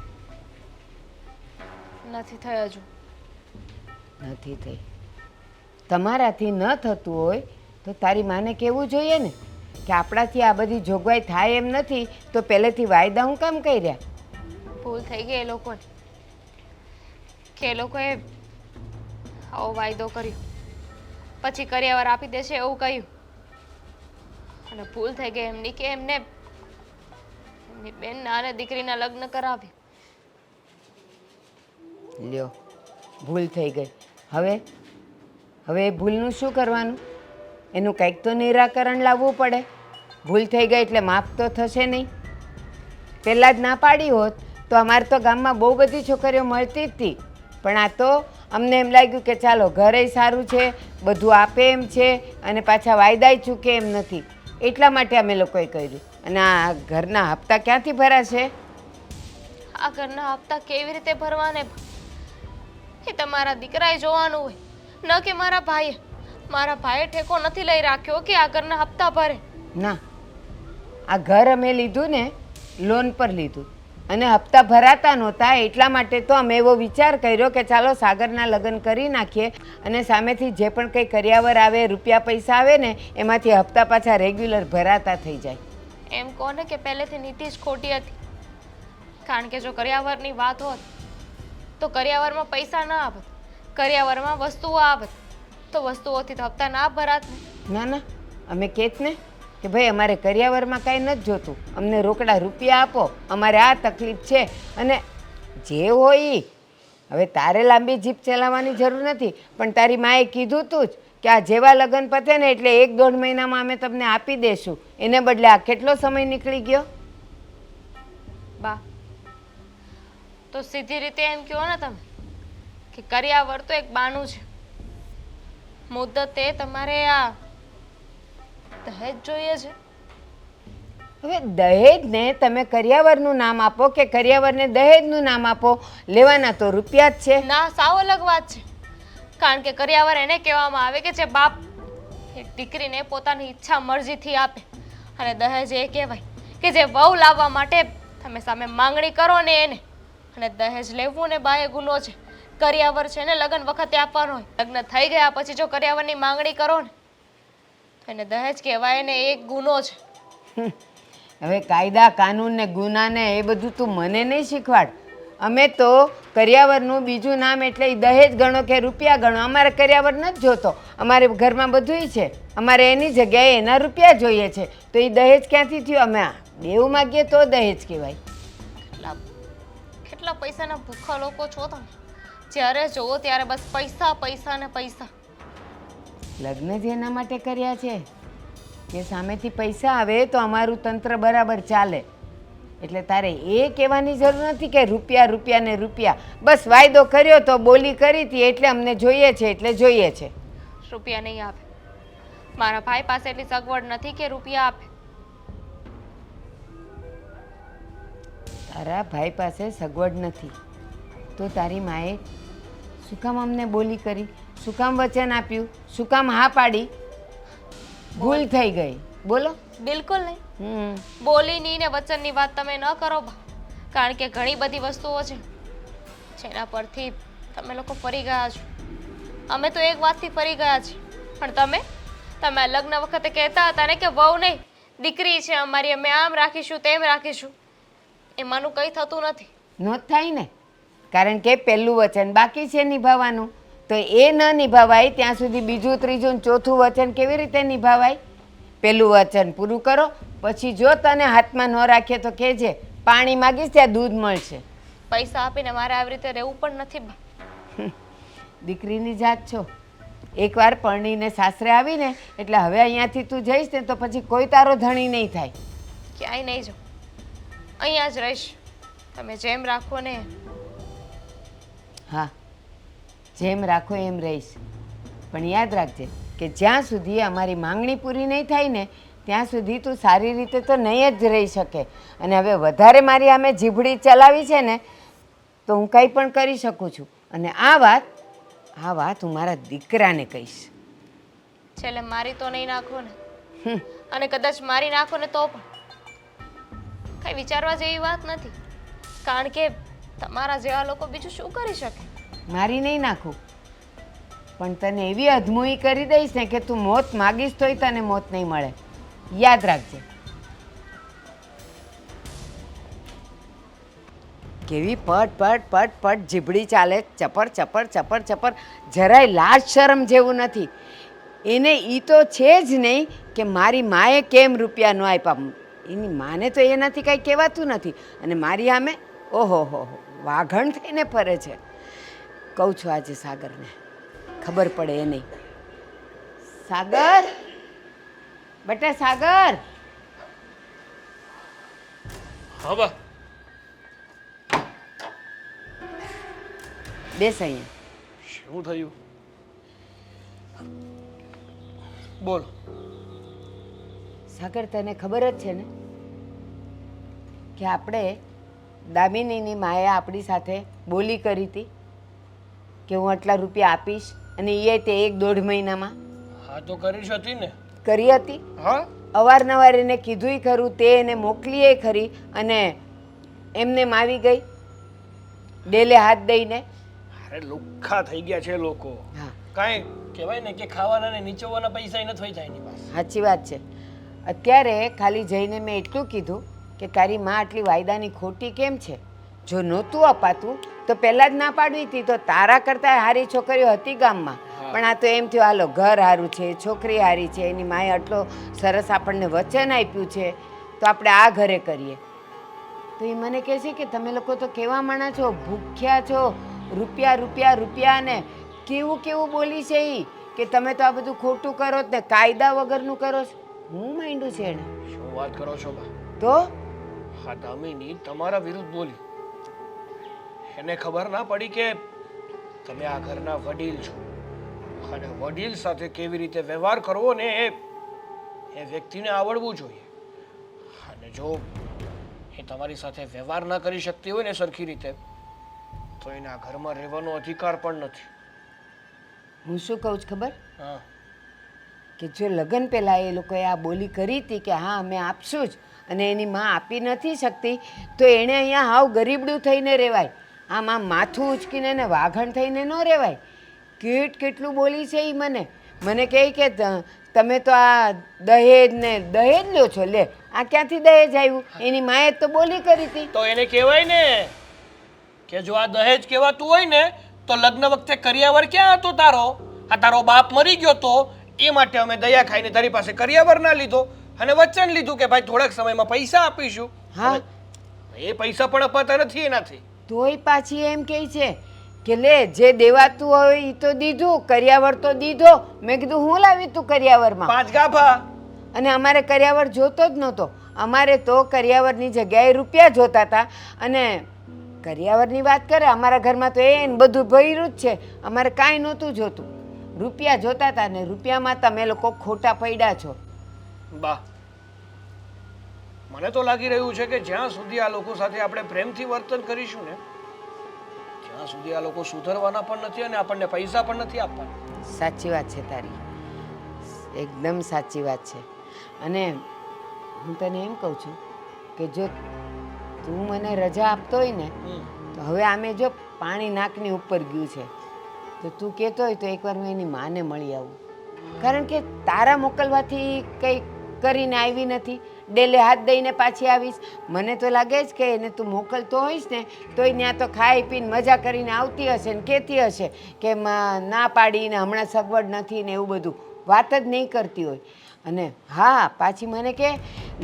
નથી થઈ હજુ. નથી થઈ. તમારાથી ન થતું હોય તો તારી માને કહેવું જોઈએ ને કે આપણાથી આ બધી જોગવાઈ થાય એમ નથી, તો પહેલેથી વાયદા હું કામ કર્યા? ભૂલ થઈ ગઈ એ લોકોને કે એ લોકોએ આવો વાયદો કર્યો, પછી કર્યાવર આપી દેશે એવું કહ્યું, અને ભૂલ થઈ ગઈ એમની કે એમને એમની બેનના અને દીકરીના લગ્ન કરાવી. લ્યો, ભૂલ થઈ ગઈ. હવે હવે એ ભૂલનું શું કરવાનું? એનું કંઈક તો નિરાકરણ લાવવું પડે. ભૂલ થઈ ગઈ એટલે માફ તો થશે નહીં. પહેલાં જ ના પાડી હોત તો અમારે તો ગામમાં બહુ બધી છોકરીઓ મળતી જ હતી, પણ આ તો અમને એમ લાગ્યું કે ચાલો ઘરે સારું છે, બધું આપે એમ છે, અને પાછા વાયદાય ચૂકે એમ નથી, એટલા માટે અમે લોકોએ કર્યું. અને આ ઘરના હપ્તા ક્યાંથી ભરાશે? આ ઘરના હપ્તા કેવી રીતે ભરવાને એ તમારા દીકરાએ જોવાનું હોય, ન કે મારા ભાઈએ. મારા ભાઈએ ઠેકો નથી લઈ રાખ્યો કે આ ઘરના હપ્તા ભરે. ના, આ ઘર અમે લીધું ને લોન પર લીધું, અને હપ્તા ભરાતા નહોતા, એટલા માટે તો અમે એવો વિચાર કર્યો કે ચાલો સાગરના લગ્ન કરી નાખીએ, અને સામેથી જે પણ કંઈ કર્યાવર આવે, રૂપિયા પૈસા આવે ને એમાંથી હપ્તા પાછા રેગ્યુલર ભરાતા થઈ જાય. એમ કોને કે પહેલેથી નીતિ જ ખોટી હતી, કારણ કે જો કર્યાવરની વાત હોત તો કર્યાવરમાં પૈસા ના આવત, કર્યાવરમાં વસ્તુઓ આવત, તો વસ્તુઓથી તો હપ્તા ના ભરાત ને. ના ના, અમે કહેત ને કે ભાઈ અમારે કર્યાવરમાં કાંઈ નથી જોતું, અમને રોકડા રૂપિયા આપો, અમારે આ તકલીફ છે, અને જે હોય એ. હવે તારે લાંબી જીપ ચલાવવાની જરૂર નથી, પણ તારી માએ કીધું તું જ કે આ જેવા લગ્ન પતે ને એટલે 1-1.5 મહિનામાં અમે તમને આપી દેશું, એને બદલે આ કેટલો સમય નીકળી ગયો? બા, તો સીધી રીતે એમ કહો ને તમે કે કર્યાવર તો એક બાનું છે, મુદ્દતે તમારે આ દહેજ જોઈએ છે. હવે દહેજને તમે કર્યાવરનું નામ આપો કે કર્યાવરને દહેજનું નામ આપો, લેવાના તો રૂપિયા જ છે. ના, સાવ અલગ વાત છે. કારણ કે કર્યાવર એને કહેવામાં આવે કે જે બાપ એ દીકરીને પોતાની ઈચ્છા મરજીથી આપે, અને દહેજ એ કહેવાય કે જે વહુ લાવવા માટે તમે સામે માંગણી કરો ને એને. અને દહેજ લેવું ને બાએ ગુનો છે. કર્યાવર છે ને લગ્ન વખતે આપવાનો હોય, લગ્ન થઈ ગયા પછી જો કર્યાવરની માંગણી કરો ને તો એને દહેજ કહેવાય ને એક ગુનો છે. હવે કાયદા કાનૂન ને ગુના ને એ બધું તું મને નહીં શીખવાડ. અમે તો કર્યાવરનું બીજું નામ એટલે ઈ દહેજ ગણો કે રૂપિયા ગણો, અમારે કર્યાવર નથી જોતો, અમારે ઘરમાં બધુંય છે, અમારે એની જગ્યાએ એના રૂપિયા જોઈએ છે, તો એ દહેજ ક્યાંથી થયું? અમે દેવું માગીએ તો દહેજ કહેવાય. કેટલા પૈસાના ભૂખા લોકો છો તમે, જ્યારે જોવો ત્યારે બસ પૈસા પૈસા ને પૈસા. લગ્ન જ એના માટે કર્યા છે કે સામેથી પૈસા આવે તો અમારું તંત્ર બરાબર ચાલે. એટલે તારે એ કહેવાની જરૂર નથી કે રૂપિયા રૂપિયા ને રૂપિયા. બસ વાયદો કર્યો તો બોલી કરી હતી એટલે અમને જોઈએ છે એટલે જોઈએ છે. રૂપિયા નહીં આપે. મારા ભાઈ પાસે એટલી સગવડ નથી કે રૂપિયા આપે. તારા ભાઈ પાસે સગવડ નથી તો તારી માએ શું કામ અમને બોલી કરી? શું કામ વચન આપ્યું? શું કામ હા પાડી? ભૂલ થઈ ગઈ. બોલો. બિલકુલ નહીં. બોલીની ને વચનની વાત તમે ન કરો બા. કારણ કે ઘણી બધી વસ્તુઓ છે જેના પરથી તમે લોકો ફરી ગયા છો. અમે તો એક વાતથી ફરી ગયા છીએ, પણ તમે આ લગ્ન વખતે કહેતા હતા ને કે વહુ નહીં દીકરી છે અમારી, અમે આમ રાખીશું તેમ રાખીશું. એમાંનું કંઈ થતું નથી. નો જ થાય ને, કારણ કે પહેલું વચન બાકી છે નિભાવવાનું. તો એ ન નિભાવાય ત્યાં સુધી બીજું ત્રીજું ને ચોથું વચન કેવી રીતે નિભાવાય? પહેલું વચન પૂરું કરો, પછી જો તને હાથમાં ન રાખીએ તો કહેજે, પાણી માગીશ ત્યાં દૂધ મળશે. પૈસા આપીને મારે આવી રીતે રહેવું પણ નથી બા. દીકરીની જાત છો. એકવાર પરણીને સાસરે આવીને એટલે હવે અહીંયાથી તું જઈશ ને તો પછી કોઈ તારો ધણી નહીં થાય. ક્યાંય નહીં જાઉં, અહીંયા જ રહીશ. તમે જેમ રાખો ને. હા, જેમ રાખો એમ રહીશ, પણ યાદ રાખજે કે જ્યાં સુધી અમારી માંગણી પૂરી નહીં થાય ને ત્યાં સુધી તું સારી રીતે તો નહીં જ રહી શકે. અને હવે વધારે મારી આમે જીભડી ચલાવી છે ને તો હું કંઈ પણ કરી શકું છું. અને આ વાત હું મારા દીકરાને કહીશ. છેલ્લે મારી તો નહીં નાખો ને, અને કદાચ મારી નાખો ને તો પણ કઈ વિચારવા જેવી વાત નથી. કારણ કે તમારા જેવા લોકો બીજું શું કરી શકે? મારી નહીં નાખું, પણ તને એવી અધમોઈ કરી દઈશ ને કે તું મોત માગીશ તોય તને મોત નહીં મળે. યાદ રાખજે. કેવી પટ પટ પટ પટ જીભડી ચાલે, ચપર ચપર ચપર ચપર. જરાય લાજ શરમ જેવું નથી એને. ઈ તો છે જ નહીં કે મારી માએ કેમ રૂપિયા ન આપ્યા. એની માને તો એનાથી કાંઈ કહેવાતું નથી. અને મારી આમે ઓહો હો વાઘણ થઈને ફરે છે. કહું છું આજે સાગરને ખબર પડે એ નહીં. સાગર, બેટા સાગર. હા બા. બેસ અહીંયા. શું થયું? બોલ. સાગર, તને ખબર જ છે ને કે આપણે દામિનીની માએ આપણી સાથે બોલી કરી હતી કે હું આટલા રૂપિયા આપીશ, અને એ તે 1-1.5 મહિનામાં હા તો કરી જ હતી ને. કરી હતી. હા, અવારનવાર એને કીધુંય ખરું, તે એને મોકલીએ ખરી, અને એમને આવી ગઈ ડેલે હાથ દઈને. અરે લુખ્ખા થઈ ગયા છે લોકો. હા, કાંઈ કહેવાય ને કે ખાવાના ને નીચોવાના પૈસા નથી થઈ જાય એની પાસે. સાચી વાત છે. અત્યારે ખાલી જઈને મેં એટલું કીધું કે તારી માં આટલી વાયદાની ખોટી કેમ છે? જો નહોતું અપાતું તો પહેલાં જ ના પાડવી હતી તો તારા કરતાં હારી છોકરીઓ હતી ગામમાં. પણ આ તો એમ થયું હાલો ઘર સારું છે, છોકરી હારી છે, એની માએ આટલો સરસ આપણને વચન આપ્યું છે તો આપણે આ ઘરે કરીએ. તો એ મને કહે છે કે તમે લોકો તો કેવા માણા છો, ભૂખ્યા છો, રૂપિયા રૂપિયા રૂપિયા. ને કેવું કેવું બોલી છે એ કે તમે તો આ બધું ખોટું કરો ને કાયદા વગરનું કરો છો. હું માંડ્યું છે એને. શું વાત કરો છો બા? તો હા, દામિની તમારા વિરુદ્ધ બોલી. એને ખબર ના પડી કે તમે આ ઘરના વડીલ છો, અને વડીલ સાથે કેવી રીતે વ્યવહાર કરવો ને એ વ્યક્તિને આવડવું જોઈએ. અને જો એ તમારી સાથે વ્યવહાર ના કરી શકતી હોય ને સરખી રીતે, તો એને આ ઘરમાં રહેવાનો અધિકાર પણ નથી. હું શું કહું છું ખબર? હા, કે જો લગ્ન પહેલાં એ લોકોએ આ બોલી કરી હતી કે હા અમે આપશું જ, અને એની માં આપી નથી શકતી, તો એણે અહીંયા હાવ ગરીબડું થઈને રહેવાય. આમ આમ માથું ઉચકીને ને વાઘણ થઈને ન રહેવાય. કેટલું બોલી છે એ મને કહે કે તમે તો આ દહેજ લ્યો છો. લે, આ ક્યાંથી દહેજ આવ્યું? એની માએ તો બોલી કરી હતી. તો એને કહેવાય ને કે જો આ દહેજ કહેવાતું હોય ને તો લગ્ન વખતે કરિયાવર ક્યાં હતો તારો? આ તારો બાપ મરી ગયો તો એ માટે અમે દયા ખાઈને તારી પાસે કરિયાવર ના લીધો અને વચન લીધું કે ભાઈ થોડાક સમયમાં પૈસા આપીશું. હા, એ પૈસા પણ અપાતા નથી એનાથી. તોય પાછી એમ કહે છે કે લે જે દેવાતું હોય એ તો દીધું, કરિયાવર તો દીધો. મેં કીધું હું લાવી તું કરિયાવરમાં? 5 ગાભા. અને અમારે કરિયાવર જોતો જ નહોતો. અમારે તો કરિયાવરની જગ્યાએ રૂપિયા જોતા હતા. અને કરિયાવરની વાત કરે, અમારા ઘરમાં તો એ બધું ભર્યું જ છે. અમારે કાંઈ નહોતું જોતું, રૂપિયા જોતા હતા. ને રૂપિયામાં તમે લોકો ખોટા પડ્યા છો. બા, મને તો લાગી રહ્યું છે કે જ્યાં સુધી આ લોકો સાથે આપણે પ્રેમથી વર્તન કરીશું ને ત્યાં સુધી આ લોકો સુધરવાના પણ નથી અને આપણને પૈસા પણ નથી આપવાના. સાચી વાત છે તારી, એકદમ સાચી વાત છે. અને હું તને એમ કહું છું કે જો તું મને રજા આપતો હોય ને તો હવે આમે જો પાણી નાકની ઉપર ગયું છે તો તું કહેતો હોય તો એકવાર હું એની માને મળી આવું. કારણ કે તારા મોકલવાથી કંઈ કરીને આવી નથી, ડેલે હાથ દઈને પાછી આવીશ. મને તો લાગે જ કે એને તું મોકલતો હોઈશ ને તોય ત્યાં તો ખાઈ પીને મજા કરીને આવતી હશે ને કહેતી હશે કે ના પાડીને હમણાં સગવડ નથી ને એવું બધું વાત જ નહીં કરતી હોય. અને હા, પાછી મને કે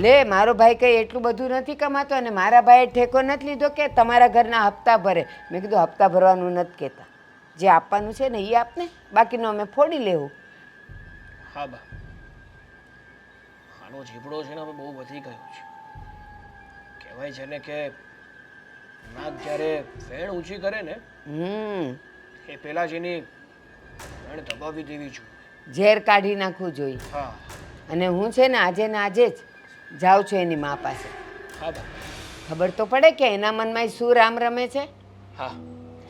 લે મારો ભાઈ કંઈ એટલું બધું નથી કમાતો અને મારા ભાઈએ ઠેકો નથી લીધો કે તમારા ઘરના હપ્તા ભરે. મેં કીધું હપ્તા ભરવાનું નથી કહેતા, જે આપવાનું છે ને એ આપને, બાકીનું અમે ફોડી લેવું. હા બા, આનો જીભડો છે ને હવે બહુ વધી ગયો છે. કહેવાય છે ને કે નાક જ્યારે ફેણ ઊંચી કરે ને એ પહેલા જ એની ફેણ દબાવી દેવી જોઈએ. ઝેર કાઢી નાખવું જોઈએ. હા અને હું છે ને આજે જ જાઉં છું એની મા પાસે. હા બા, ખબર તો પડે કે એના મનમાં શું રામ રમે છે. હા,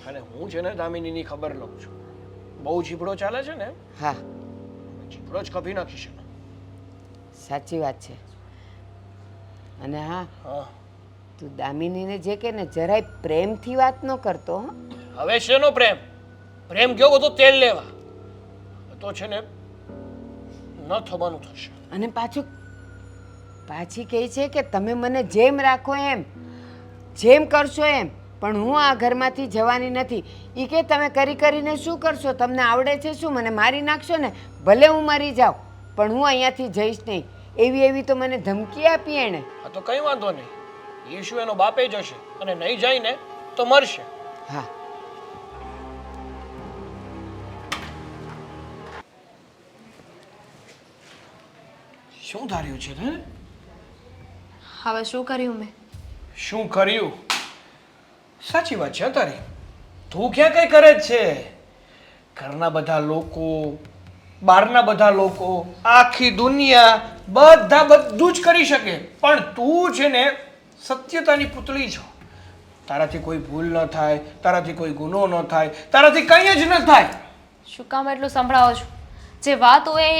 અને હું છે ને દામિનીની ખબર લઉં છું. બહુ જીભડો ચાલે છે ને, હા, જીભડો જ કભી નાખી છે. સાચી વાત છે. અને હા, હા, તું દામિનીને જે કે ને જરાય પ્રેમથી વાત ન કરતો. હો, હવે શેનો પ્રેમ? પ્રેમ ગયો બધો તેલ લેવા. તો છે ને ન થવાનું થશે. અને પાછી કહે છે કે તમે મને જેમ રાખો એમ, જેમ કરશો એમ, પણ હું આ ઘરમાંથી જવાની નથી. એ કે તમે કરીને શું કરશો? તમને આવડે છે શું? મને મારી નાખશો ને? ભલે હું મરી જાઉં પણ હું અહીંયાથી જઈશ નહીં. એવી તો મને ધમકી આપી એણે. હા તો કઈ વાંધો નહીં, ઈશુ એનો બાપે જશે અને નહીં જાય ને તો મરશે. હા, શું ધાર્યું છે ને? હવે શું કર્યું મેં? શું કર્યું? સાચી વાત છે તારી. તું ક્યાં કઈ કરે જ છે? ઘરના બધા લોકો, બહારના બધા લોકો, આખી દુનિયા બધું જ કરી શકે, પણ તું છે ને સત્યતાની પુતળી છો. તારાથી કોઈ ભૂલ ન થાય, તારાથી કોઈ ગુનો ન થાય, તારાથી કંઈ જ ન થાય. શું કામ એટલું સંભળાવો છો? જે વાત હોય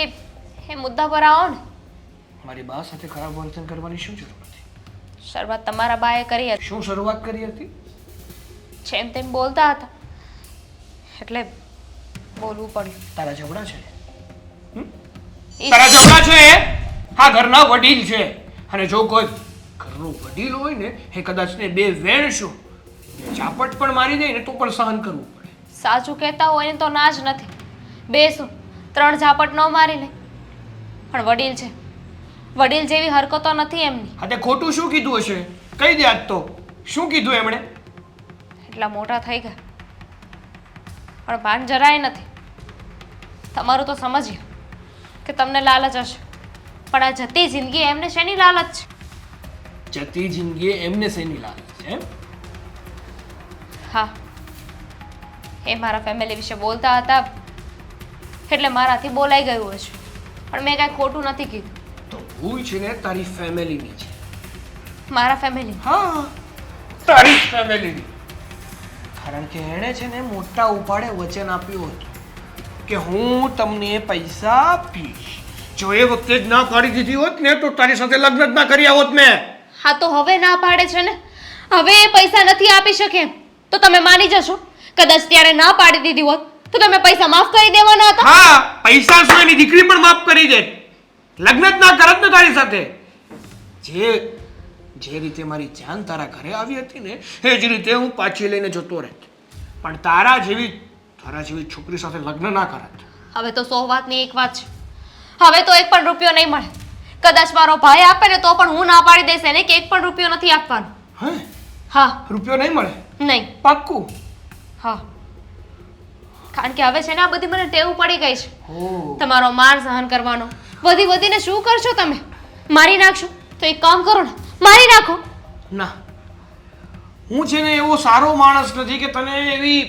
એ મુદ્દા પર આવો ને. મારી બા સાથે ખરાબ વર્તન કરવાની શું જરૂર હતી? શરૂઆત તમારા બાએ કરી હતી. શું શરૂઆત કરી હતી? જેમ તેમ બોલતા હતા એટલે બોલવું પડ્યું. તારા ઝઘડા છે? ઈ તારા ઝઘડા છે એ આ ઘરના વડીલ છે, અને જો કોઈ ઘરનું વડીલ હોય ને એ કદાચ ને બે વેણશું ચાપટ પણ મારી દે ને તો પણ સહન કરવું પડે. સાચું કહેતા હોય ને તો ના જ નથી. બે શું 3 ઝાપટ ન મારી લે, પણ વડીલ છે, વડીલ જેવી હરકતો નથી એમની. હા તે ખોટું શું કીધું હશે? કહી દે આજ તો. શું કીધું એમણે? એટલા મોટા થઈ ગયા પણ ભાન જરાય નથી. તમારું તો સમજ્યો કે તમને લાલચ હશે, પણ આ જતી જિંદગી એમને શેની લાલચ છે? જતી જિંદગી એમને શેની લાલચ છે? હા, એ મારા ફેમિલી વિશે બોલતા હતા એટલે મારાથી બોલાઈ ગયું હશે, પણ મેં કાંઈ ખોટું નથી કીધું. તો ભૂલ છે ને તારી ફેમિલીની છે. મારા ફેમિલી? હા, તારી ફેમિલીની. કારણ કે એણે છે ને મોટા ઉપાડે વચન આપ્યું હતું કે હું તમને પૈસા આપીશ. જો એ વખતે જ ના પાડી દીધી હોત ને તો તારી સાથે લગ્ન જ ના કર્યા હોત મેં. હા તો હવે ના પાડે છે ને, હવે એ પૈસા નથી આપી શકે એમ તો તમે માની જશો? કદાચ ત્યારે ના પાડી દીધી હોત તો તમે પૈસા માફ કરી દેવાના હતા? હા, પૈસા શું એની દીકરી પણ માફ કરી દે, લગ્ન જ ના કરત ને તારી સાથે. જે રીતે મારી જાન તારા ઘરે આવી હતી ને એ જ રીતે હું પાછી લઈને જતો રહેત, પણ તારા જેવી છોકરી સાથે લગ્ન ના કરત. હવે તો 100 વાતની એક વાત છે, હવે તો 1 પણ રૂપિયો નહીં મળે. કદાચ મારો ભાઈ આપે ને તો પણ હું ના પાડી દઈશ એને કે 1 પણ રૂપિયો નથી આપવાનો. હે? હા. રૂપિયો નહીં મળે? નહીં. પાક્કું? હા, કારણ કે હવે છે ને આ બધી મને ટેવ પડી ગઈ છે ઓહ, તમારો માર સહન કરવાનો, વધી વધીને શું કરશો તમે? મારી નાખશો તો એક કામ કરો ને, મારી નાખો. ના, હું છે ને એવો સારો માણસ નથી કે તને એવી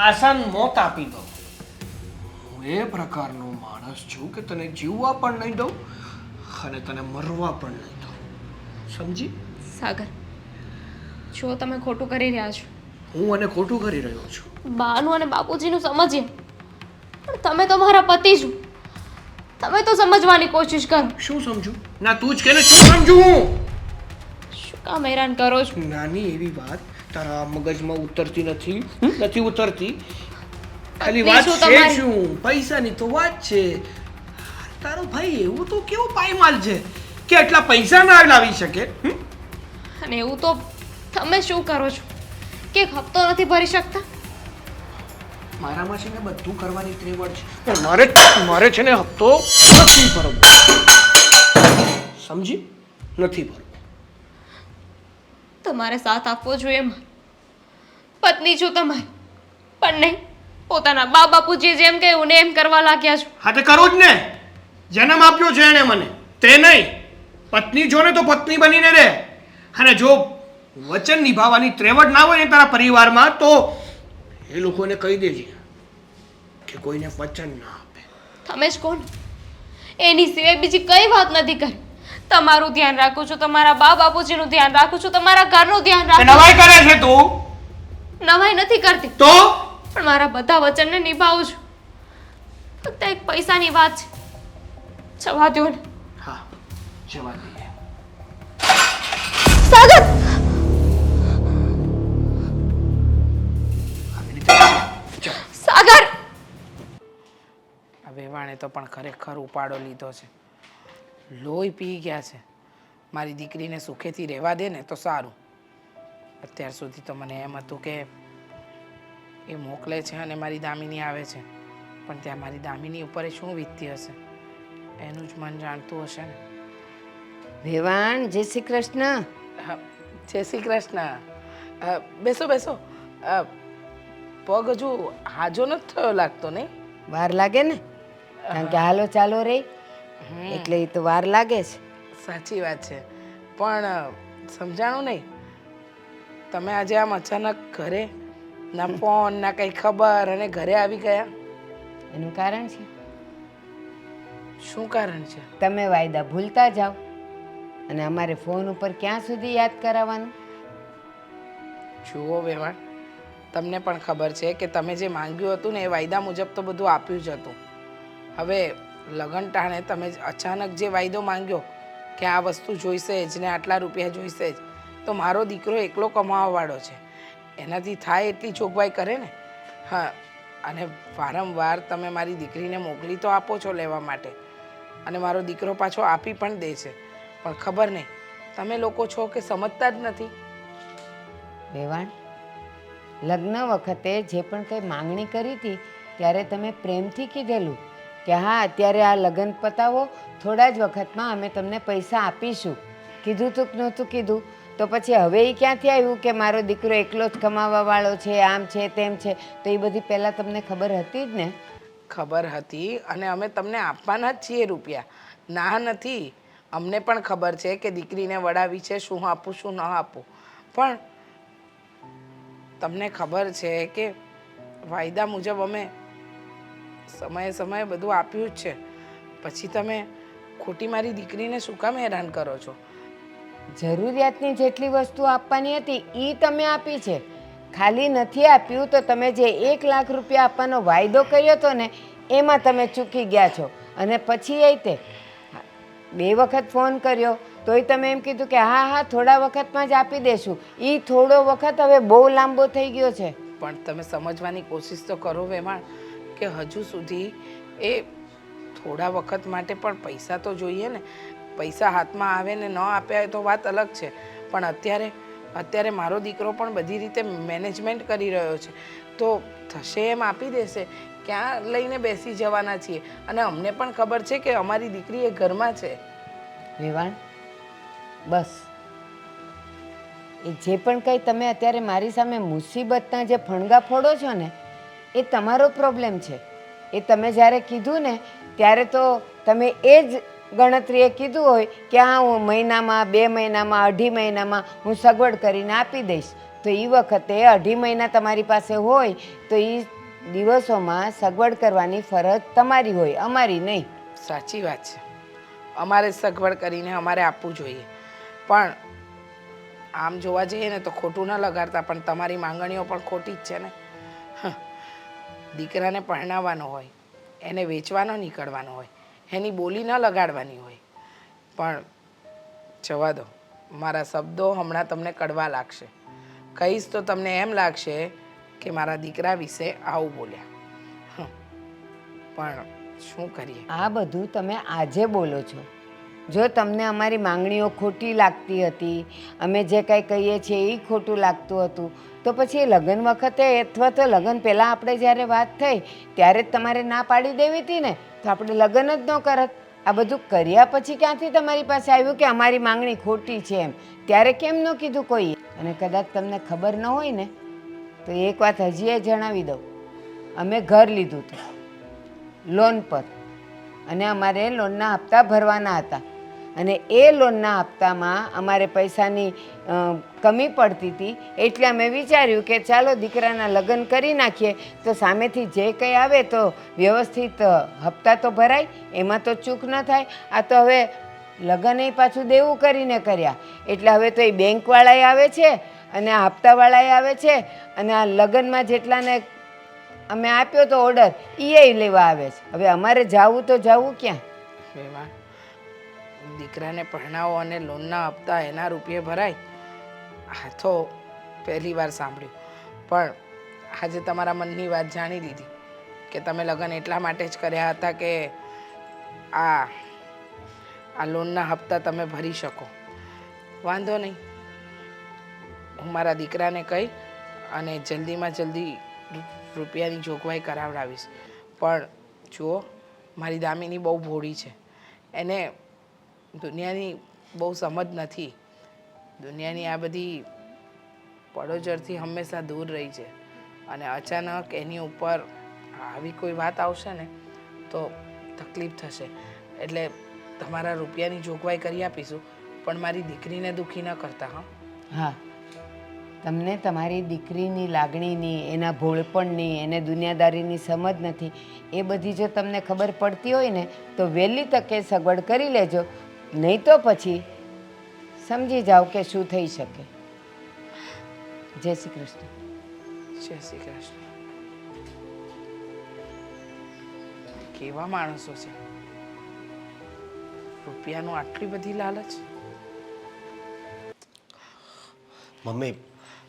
આસાન મોત આપી દઉં. હું એ પ્રકારનો માણસ છું કે તને જીવવા પણ નહીં દઉં અને તને મરવા પણ નહીં દઉં. સમજી? સાગર, જો તમે ખોટું કરી રહ્યા છો. હું અને ખોટું કરી રહ્યો છું. બાનું અને બાપુજીનું સમજીએ, પણ તમે તો મારા પતિ છો. તમે તો સમજવાની કોશિશ કરો. શું સમજુ? ના, તું જ કે ને શું સમજુ હું? શું કામ હેરાન કરો છો? નાની એવી વાત તારા મગજમાં ઉતરતી નથી. નથી ઉતરતી. ખાલી વાત શું છે તમારી? શું? પૈસાની તો વાત છે. તારો ભાઈ એવું તો કેવો પાયમાલ છે કે એટલા પૈસા ના લાવી શકે? અને એવું તો તમે શું કરો છો કે એક હપ્તો નથી ભરી શકતા? મારામાં છે ને બધું કરવાની ત્રેવડ છે. મારે છે ને હપ્તો નથી ભરવો. સમજી? નથી ભરવો. તમારે સાથ આપવો જોઈએ એમાં. પત્ની છું તમારી, પણ નહીં પોતાના બા બાપુજી જેમ કહ્યું ને એમ કરવા લાગ્યા છો. હા, તે કરું જ ને. જન્મ આપ્યો છે એણે મને, તે નહીં. પત્ની જો ને તો પત્ની બનીને રહે. અને જો વચન નિભાવવાની ત્રેવડ ના હોય ને તારા પરિવારમાં તો એ લોકોને કહી દેજે કે કોઈને વચન ના આપે. તમે જ કોણ? એની સિવાય બીજી કઈ વાત નથી કરી. તમારું ધ્યાન રાખું છું, તમારા બા બાપુજીનું ધ્યાન રાખું છું, તમારા ઘરનું ધ્યાન તે રાખું નવાઈ કરે છે તું? છું. નવાઈ નથી કરતી, તો પણ મારા બધા વચનને નિભાવું છું. ફક્ત એક પૈસાની વાત છે. જવા દો ને. હા, જવા દઈએ. સાગર! આવી રીતે ચાલ. સાગર! આ વેવાણે તો પણ ખરેખર ઉપાડો લીધો છે. લોહી પી ગયા છે. મારી દીકરીને સુખેથી રહેવા દે ને તો સારું. અત્યાર સુધી તો મને એમ હતું કે એ મોકલે છે અને મારી દામિની આવે છે, પણ ત્યાં મારી દામિની ઉપર શું વીતતી હશે એનું જ મન જાણતું હશે ને. વેવાણ, જય શ્રી કૃષ્ણ. હા, જય શ્રી કૃષ્ણ. બેસો બેસો. પગ હજુ હાજો નથી થયો લાગતો નહીં? વાર લાગે ને, કારણ કે હાલો ચાલો રે એટલે એ તો વાર લાગે છે. સાચી વાત છે, પણ સમજાણું નહીં. તમે આજે આમ અચાનક ઘરે, ના ફોન ના કઈ ખબર, અને ઘરે આવી ગયા. એનું કારણ છે શું કારણ છે? તમે વાયદા ભૂલતા જાઓ અને અમારે ફોન ઉપર ક્યાં સુધી યાદ કરાવવાનું? જુઓ વેવાણ, તમને પણ ખબર છે કે તમે જે માંગ્યું હતું ને એ વાયદા મુજબ તો બધું આપ્યું જ હતું. હવે લગન ટાણે તમે અચાનક જે વાયદો માંગ્યો કે આ વસ્તુ જોઈશે જ ને આટલા રૂપિયા જોઈશે જ, તો મારો દીકરો એકલો કમાવાવાળો છે, એનાથી થાય એટલી જોગવાઈ કરે ને. હા, અને વારંવાર તમે મારી દીકરીને મોકલી તો આપો છો લેવા માટે, અને મારો દીકરો પાછો આપી પણ દે છે, પણ ખબર નહીં તમે લોકો છો કે સમજતા જ નથી. વેવાણ, લગ્ન વખતે જે પણ કંઈ માંગણી કરી હતી ત્યારે તમે પ્રેમથી કીધેલું કે હા અત્યારે આ લગ્ન પતાવો, થોડા જ વખતમાં અમે તમને પૈસા આપીશું. કીધું તું કે નહોતું કીધું? તો પછી હવે એ ક્યાંથી આવ્યું કે મારો દીકરો એકલો જ કમાવાવાળો છે, આમ છે તેમ છે? તો એ બધી પહેલાં તમને ખબર હતી જ ને? ખબર હતી, અને અમે તમને આપવાના જ છીએ રૂપિયા, ના નથી. અમને પણ ખબર છે કે દીકરીને વડાવી છે, શું આપું શું ન આપું, પણ તમને ખબર છે કે વાયદા મુજબ અમે સમયે સમયે બધું આપ્યું જ છે. પછી તમે ખોટી મારી દીકરીને શું કામ હેરાન કરો છો? જરૂરિયાતની જેટલી વસ્તુ આપવાની હતી એ તમે આપી છે. ખાલી નથી આપ્યું તો તમે જે 1 લાખ રૂપિયા આપવાનો વાયદો કર્યો હતો ને એમાં તમે ચૂકી ગયા છો. અને પછી એ તે 2 વખત ફોન કર્યો તોય તમે એમ કીધું કે હા હા થોડા વખતમાં જ આપી દેશું. એ થોડો વખત હવે બહુ લાંબો થઈ ગયો છે. પણ તમે સમજવાની કોશિશ તો કરો વેવાણ, કે હજુ સુધી એ થોડા વખત માટે પણ પૈસા તો જોઈએ ને. પૈસા હાથમાં આવે ને ન આપ્યા હોય તો વાત અલગ છે, પણ અત્યારે મારો દીકરો પણ બધી રીતે મેનેજમેન્ટ કરી રહ્યો છે, તો થશે એમ આપી દેશે. ક્યાં લઈને બેસી જવાના છીએ? અને અમને પણ ખબર છે કે અમારી દીકરી એ ઘરમાં છે. વેવાણ, બસ એ જે પણ કંઈ તમે અત્યારે મારી સામે મુસીબતના જે ફણગા ફોડો છો ને એ તમારો પ્રોબ્લેમ છે. એ તમે જ્યારે કીધું ને ત્યારે તો તમે એ જ ગણતરીએ કીધું હોય કે હા હું મહિનામાં 2 મહિનામાં 2.5 મહિનામાં હું સગવડ કરીને આપી દઈશ, તો એ વખતે 2.5 મહિના તમારી પાસે હોય તો એ દિવસોમાં સગવડ કરવાની ફરજ તમારી હોય, અમારી નહીં. સાચી વાત છે, અમારે સગવડ કરીને અમારે આપવું જોઈએ. પણ આમ જોવા જઈએ ને તો ખોટું ન લગાડતા, પણ તમારી માંગણીઓ પણ ખોટી જ છે ને. દીકરાને પરણાવવાનો હોય, એને વેચવાનો નીકળવાનો હોય, એની બોલી ન લગાડવાની હોય. પણ જવા દો, મારા શબ્દો હમણાં તમને કડવા લાગશે. કહીશ તો તમને એમ લાગશે કે મારા દીકરા વિશે આવું બોલ્યા. પણ શું કરીએ? આ બધું તમે આજે બોલો છો. જો તમને અમારી માંગણીઓ ખોટી લાગતી હતી, અમે જે કાંઈ કહીએ છીએ એ ખોટું લાગતું હતું, તો પછી એ લગ્ન વખતે અથવા તો લગ્ન પહેલાં આપણે જ્યારે વાત થઈ ત્યારે જ તમારે ના પાડી દેવી હતી ને, તો આપણે લગ્ન જ ન કરત. આ બધું કર્યા પછી ક્યાંથી તમારી પાસે આવ્યું કે અમારી માંગણી ખોટી છે એમ? ત્યારે કેમ ન કીધું કોઈ? અને કદાચ તમને ખબર ન હોય ને તો એક વાત હજી જણાવી દઉં. અમે ઘર લીધું હતું લોન પર, અને અમારે લોનના હપ્તા ભરવાના હતા, અને એ લોનના હપ્તામાં અમારે પૈસાની કમી પડતી હતી. એટલે અમે વિચાર્યું કે ચાલો દીકરાના લગ્ન કરી નાખીએ, તો સામેથી જે કંઈ આવે તો વ્યવસ્થિત હપ્તા તો ભરાય, એમાં તો ચૂક ન થાય. આ તો હવે લગ્ન એ પાછું દેવું કરીને કર્યા, એટલે હવે તો એ બેંકવાળાએ આવે છે અને આ હપ્તાવાળાએ આવે છે, અને આ લગ્નમાં જેટલાને અમે આપ્યો તો ઓર્ડર એ લેવા આવે છે. હવે અમારે જાવું તો જાવું ક્યાં? વેવાણ, દીકરાને પરણાવો અને લોનના હપ્તા એના રૂપિયે ભરાય, આ તો પહેલી વાર સાંભળ્યું. પણ આજે તમારા મનની વાત જાણી લીધી કે તમે લગ્ન એટલા માટે જ કર્યા હતા કે આ લોનના હપ્તા તમે ભરી શકો. વાંધો નહીં, હું મારા દીકરાને કહી અને જલ્દીમાં જલ્દી રૂપિયાની જોગવાઈ કરાવડાવીશ. પણ જુઓ, મારી દામિની બહુ ભોળી છે, એને દુનિયાની બહુ સમજ નથી. દુનિયાની આ બધી પડોજરથી હંમેશા દૂર રહી છે, અને અચાનક એની ઉપર આવી કોઈ વાત આવશે ને તો તકલીફ થશે. એટલે તમારા રૂપિયાની જોગવાઈ કરી આપીશું, પણ મારી દીકરીને દુઃખી ન કરતા. હા, તમને તમારી દીકરીની લાગણીની, એના ભોળપણની, એને દુનિયાદારીની સમજ નથી. એ બધી જો તમને ખબર પડતી હોય ને તો વહેલી તકે સગવડ કરી લેજો, નહીં તો પછી સમજી જાઓ કે શું થઈ શકે. જય શ્રી કૃષ્ણ. જય શ્રી કૃષ્ણ. કેવા માણસો છે, રૂપિયાનું આટલી બધી લાલચ. મમ્મી,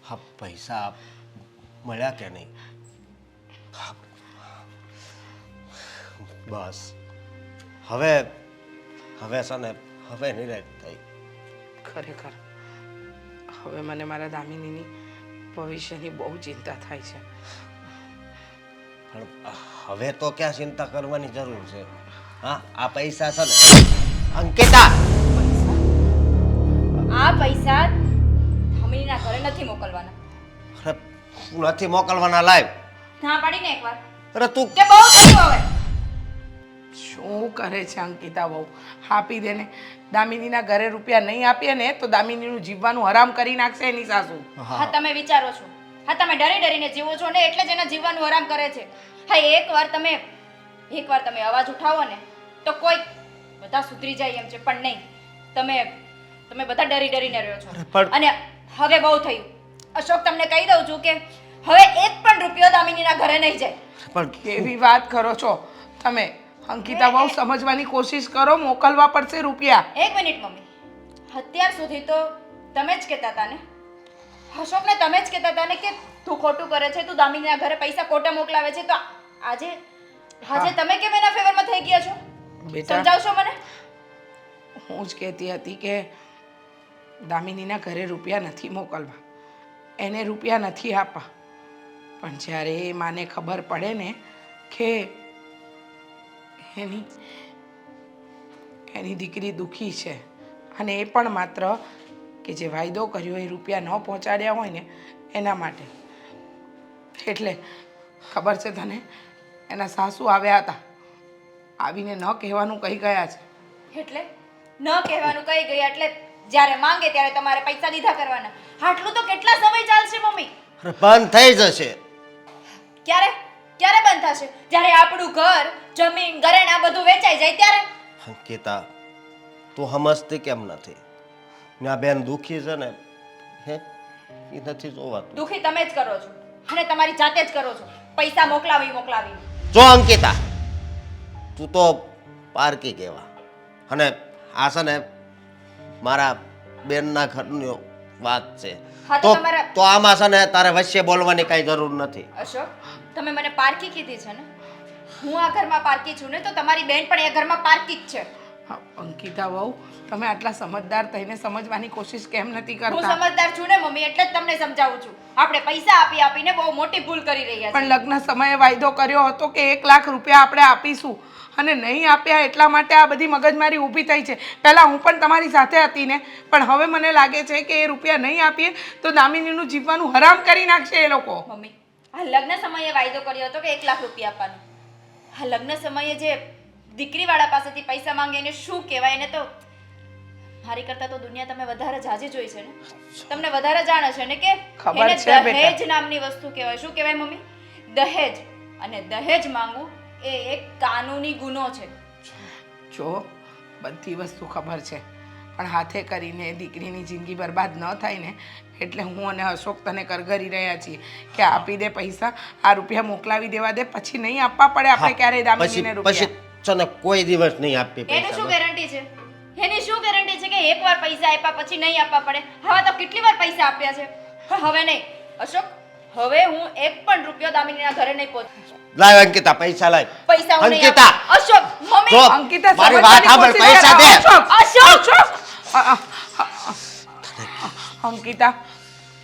હા પૈસા મળ્યા કે નહીં? બસ હવે છે ને, હવે નિરાશ થઈ. ખરેખર હવે મને મારા દામિનીની ભવિષ્યની બહુ ચિંતા થાય છે. પણ હવે તો ક્યાં ચિંતા કરવાની જરૂર છે? હા, આ પૈસા છે ને અંકિતા, આ પૈસા દામિનીના ઘરે નથી મોકલવાના. અરે નથી મોકલવાના. લાઈવ ના પાડીને એકવાર અરે તું કે બહુ થયું હવે. શું કરે છે અંકિતા બહુ? આપી દે ને. દામિનીના ઘરે રૂપિયા નહીં આપીએ ને તો દામિનીનું જીવવાનું હરામ કરી નાખશે એની સાસુ. હા તમે વિચારો છો, હા તમે ડરી ડરીને જીવો છો ને, એટલે જ એના જીવવાનું આરામ કરે છે. હા એકવાર તમે અવાજ ઉઠાવો ને તો કોઈ બધા સુધરી જાય એમ છે, પણ નહીં, તમે બધા ડરી ડરીને રહ્યો છો. પણ- અને હવે બહુ થયું. અશોક, તમને કહી દઉં છું કે હવે એક પણ રૂપિયો દામિનીના ઘરે નહીં જાય. પણ કેવી વાત કરો છો તમે? અંકિતા બહુ સમજવાની કોશિશ કરો, મોકલવા પડશે રૂપિયા. એક મિનિટ મમ્મી, અત્યાર સુધી તો તમે જ કહેતા હતા ને, અશોકને તમે જ કહેતા હતા ને કે તું ખોટું કરે છે, તું દામિનીના ઘરે પૈસા ખોટા મોકલાવે છે, તો આજે તમે કેમ એના ફેવરમાં થઈ ગયા છો? બેટા, સમજાવશો મને? હું જ કહેતી હતી કે દામિનીના ઘરે રૂપિયા નથી મોકલવા, એને રૂપિયા નથી આપવા. પણ જ્યારે એ માને ખબર પડે ને કે એની દીકરી દુઃખી છે, અને એ પણ માત્ર કે જે વાયદો કર્યો એ રૂપિયા ન પહોંચાડ્યા હોય ને એના માટે. એટલે ખબર છે તને, એના સાસુ આવ્યા હતા, આવીને ન કહેવાનું કહી ગયા છે એટલે ન કહેવાનું કહી ગયા એટલે જ્યારે માંગે ત્યારે તમારે પૈસા દીધા કરવાના. આટલું તો કેટલા સમય ચાલશે મમ્મી? અરે બંધ થઈ જશે. ક્યારે ક્યારે બંધ થશે? જ્યારે આપણું ઘર, જમીન, ઘરેણાં બધું વેચાઈ જાય ત્યારે. અંકિતા, તું સમજતી કેમ નથી? ને આ બેન દુખી છે ને, હે એ નથી જોવાતું. દુખી તમે જ કરો છો અને તમારી જાતે જ કરો છો, પૈસા મોકલાવી. જો અંકિતા, તું તો પારકી કહેવા, અને આ છે ને મારા બેનના ઘરની વાત છે. હા, તો તમારા- તો આમાં છે ને તારે વચ્ચે બોલવાની કઈ જરૂર નથી. અશોક, તમે મને પારકી કીધી છે ને? હું આ ઘરમાં પારકી છું ને, તો તમારી બેન પણ એ ઘરમાં પારકી જ છે. હા, અંકિતા વહુ, તમે આટલા સમજદાર થઈને સમજવાની કોશિશ કેમ નથી હું કરતા? સમજદાર છું ને મમ્મી, એટલે જ તમને સમજાવું છું. આપણે પૈસા આપીને બહુ મોટી ભૂલ કરી રહ્યા પણ છીએ. લગ્ન સમયે વાયદો કર્યો હતો કે 1 લાખ રૂપિયા આપણે આપીશું, અને નહીં આપ્યા એટલા માટે આ બધી મગજમારી ઊભી થઈ છે. પહેલાં હું પણ તમારી સાથે હતી ને, પણ હવે મને લાગે છે કે એ રૂપિયા નહીં આપીએ તો દામિનીનું જીવવાનું હરામ કરી નાખશે એ લોકો. મમ્મી, આ લગ્ન સમયે વાયદો કર્યો હતો કે 1 લાખ રૂપિયા આપવાનો. આ લગ્ન સમયે જે દીકરીવાળા પાસેથી પૈસા માંગે એને શું કહેવાય? એને તો મારી કરતા તો દુનિયા તમે વધારે જાજી જોઈ છે ને, તમને વધારે જાણે છે ને કે ખબર એને છે બેટા. દહેજ નામની વસ્તુ કહેવાય. શું કહેવાય મમ્મી? દહેજ. અને દહેજ માંગવું એ એક કાનૂની ગુનો છે. જો બધી વસ્તુ ખબર છે, પણ હાથે કરીને દીકરીની જિંદગી બરબાદ ન થાય ને, એટલે હું અને અશોક તને કરગરી રહ્યા છીએ કે આપી દે પૈસા, આ રૂપિયા મોકલાવી દેવા દે, પછી નહીં આપવા પડે આપણે ક્યારેય દામિનીને પછી રૂપિયા. છે ને કોઈ દિવસ નહીં આપી એની પૈસા. શું ગેરંટી છે? એની શું ગેરંટી છે કે એકવાર પૈસા આપ્યા પછી નહીં આપવા પડે? હવે તો કેટલી વાર પૈસા આપ્યા છે, પણ હવે નહીં. અશોક, હવે હું એક પણ રૂપિયો દામિનીના ઘરે નહીં પહોંચું. લાવ અંકિતા, પૈસા લાવ. પૈસા હું નહીં અંકિતા! આપું. અશોક, મમ્મી! જો, અંકિતા, મારી વાત સમજવાની સાંભળ, કોશિશ પૈસા કર. દે. અશોક! અંકિતા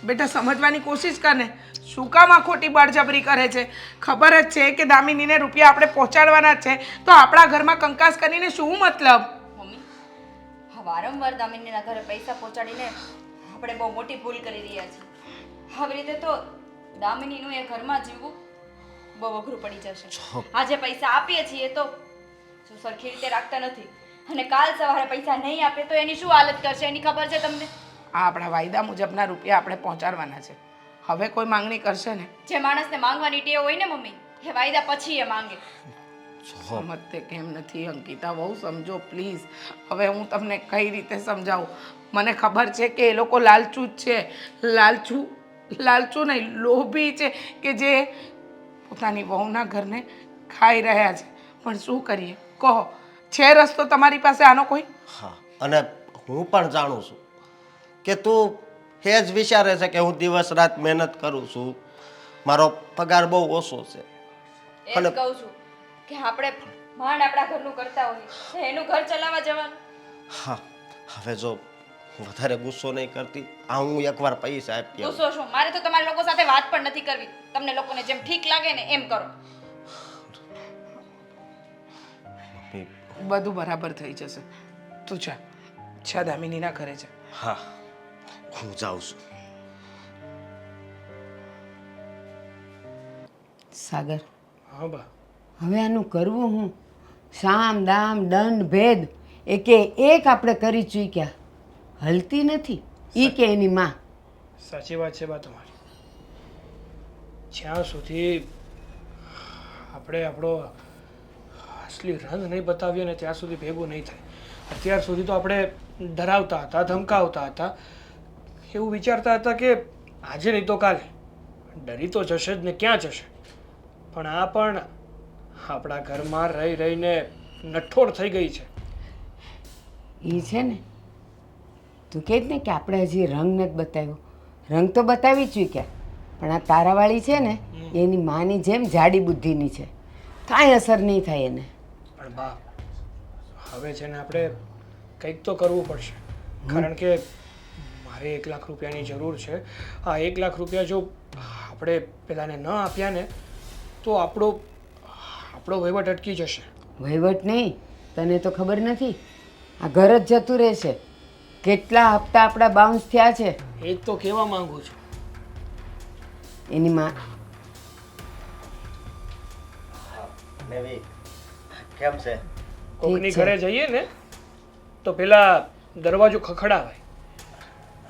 બેટા, સમજવાની કોશિશ કર ને. શું કામ આ ખોટી બળજબરી કરે છે? ખબર જ છે કે દામિનીને રૂપિયા આપણે પહોંચાડવાના જ છે, તો આપણા ઘરમાં કંકાસ કરીને શું મતલબ? મમ્મી, હા, વારંવાર દામિનીના ઘરે પૈસા પહોંચાડીને આપણે બહુ મોટી ભૂલ કરી રહ્યા છીએ. આવી રીતે તો દામિનીનું એ ઘરમાં જીવવું બહુ અઘરું પડી જશે. આજે પૈસા આપીએ છીએ તો જો સરખી રીતે રાખતા નથી, અને કાલ સવારે પૈસા નહીં આપે તો એની શું હાલત કરશે એની ખબર છે તમને? આ આપણા વાયદા મુજબના રૂપિયા આપણે પહોંચાડવાના છે. હવે કોઈ માંગણી કરશે ને, જે માણસને માંગવાની ટેવ હોય ને મમ્મી, એ વાયદા પછી એ માંગે. સમજતે કેમ નથી અંકિતા? બહુ સમજો પ્લીઝ. હવે હું તમને કઈ રીતે સમજાવું? મને ખબર છે કે એ લોકો લાલચુ જ છે. લાલચુ નહીં, લોભી છે, કે જે પોતાની વહુના ઘરને ખાઈ રહ્યા છે. પણ શું કરીએ કહો? છે રસ્તો તમારી પાસે આનો કોઈ? હા, અને હું પણ જાણું છું કે તું એ જ વિચારે છે કે હું દિવસ રાત મહેનત કરું છું, મારો પગાર બહુ ઓછો છે. એ જ કહું છું કે આપણે માંડ આપણા ઘરનું કરતા હોઈએ, એનું ઘર ચલાવવા જવાનું. હા, હવે જો વધારે ગુસ્સો નહીં કરતી, આ હું એકવાર પૈસા આપી આવું. ગુસ્સો શું? મારે તો તમારા લોકો સાથે વાત પણ નથી કરવી. તમને લોકોને જેમ ઠીક લાગે ને એમ કરો. બધું બરાબર થઈ જશે. તું જા દામિનીના ઘરે જા. હા, હું જાઉં છું. સાગર, હા બા. હવે આનું કરવું હું? સામ દામ દંડ ભેદ એકે એક આપણે કરી ચૂક્યા, હલતી નથી ઈ કે એની માં. સાચી વાત છે બા તમારી. જ્યાં સુધી આપણે આપણો અસલી રંગ નહીં બતાવીએ ને ત્યાં સુધી ભેગું નહીં થાય. અત્યાર સુધી તો આપણે ડરાવતા હતા, ધમકાવતા હતા, એવું વિચારતા હતા કે આજે નહીં તો કાલે ડરી તો જશે જ ને, ક્યાં જશે. પણ આ પણ આપણા ઘરમાં રહી રહીને નઠોર થઈ ગઈ છે. એ છે ને, તું કહે જ ને કે આપણે હજી રંગ નથી બતાવ્યો. રંગ તો બતાવી ચૂક્યા, પણ આ તારાવાળી છે ને એની માની જેમ જાડી બુદ્ધિની છે, કાંઈ અસર નહીં થાય એને. પણ બા, હવે છે ને આપણે કંઈક તો કરવું પડશે. કારણ કે મારે 1 લાખ રૂપિયાની જરૂર છે. આ 1 લાખ રૂપિયા જો આપણે પેલાને ન આપ્યા ને તો આપણો વહીવટ અટકી જશે. વહીવટ નહીં, તને તો ખબર નથી, આ ઘર જ જતું રહેશે. કેટલા હપ્તા આપણા બાઉન્સ થયા છે એ જ તો કહેવા માંગુ છું. એની માં. નેવી કેમ છે? કોકની છે. ઘરે જઈએ ને તો પેલા દરવાજો ખખડાવાય,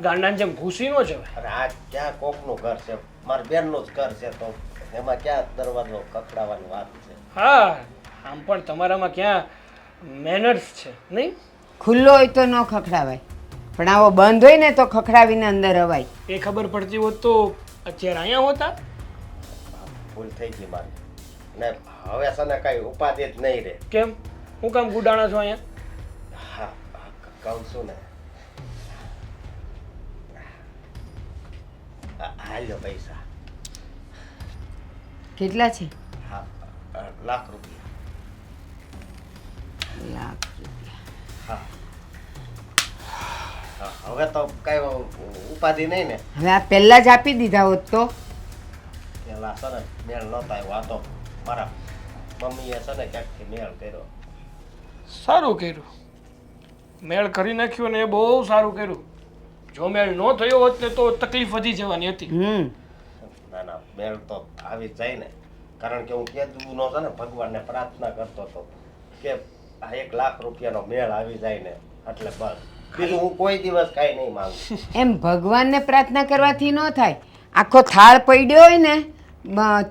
ગાંડાને જેમ ઘૂસી ન જવાય. અરે આ ક્યાં કોકનું ઘર છે, મારા બેનનું જ ઘર છે, તો એમાં ક્યાં દરવાજો કકડાવાની વાત છે. હા, આમ પણ તમારામાં ક્યાં મેનર્સ છે નહીં? ખુલ્લો હોય તો ન ખખડાવાય, પણ આવો બંધ હોય ને તો ખખડાવીને અંદર અવાય. એ ખબર પડતી હોત તો અત્યારે અહીંયા હોતા. ભૂલ થઈ ગઈ મારી, ને હવે છે ને કઈ ઉપાધિ જ નહીં રહે. કેમ? હું કામ ગુડાણા છો અહીંયા? હા કહું છું ને, હાલ્યો પૈસા. કેટલા છે? હા, લાખ રૂપિયા. લાખ રૂપિયા. હા હવે તો કઈ ઉપાધિ નહીં ને. હવે આ પહેલા જ આપી દીધા હોત તો? પેલા છે ને મેળ નહોતા આવ્યો, આ તો મારા મમ્મીએ છે ને ક્યાંકથી મેળ કર્યો. સારું કર્યું, મેળ કરી નાખ્યો ને એ બહુ સારું કર્યું. જો મેળ ન થયો હોત ને તો તકલીફ વધી જવાની હતી. ના ના, મેળ તો આવી જ જાય ને, કારણ કે હું કીધું નો છે ને ભગવાનને પ્રાર્થના કરતો હતો કે આ 1 લાખ રૂપિયાનો મેળ આવી જાય ને એટલે બસ, બીજું હું કોઈ દિવસ કાંઈ નહીં માંગુ. એમ ભગવાનને પ્રાર્થના કરવાથી ન થાય. આખો થાળ પડ્યો હોય ને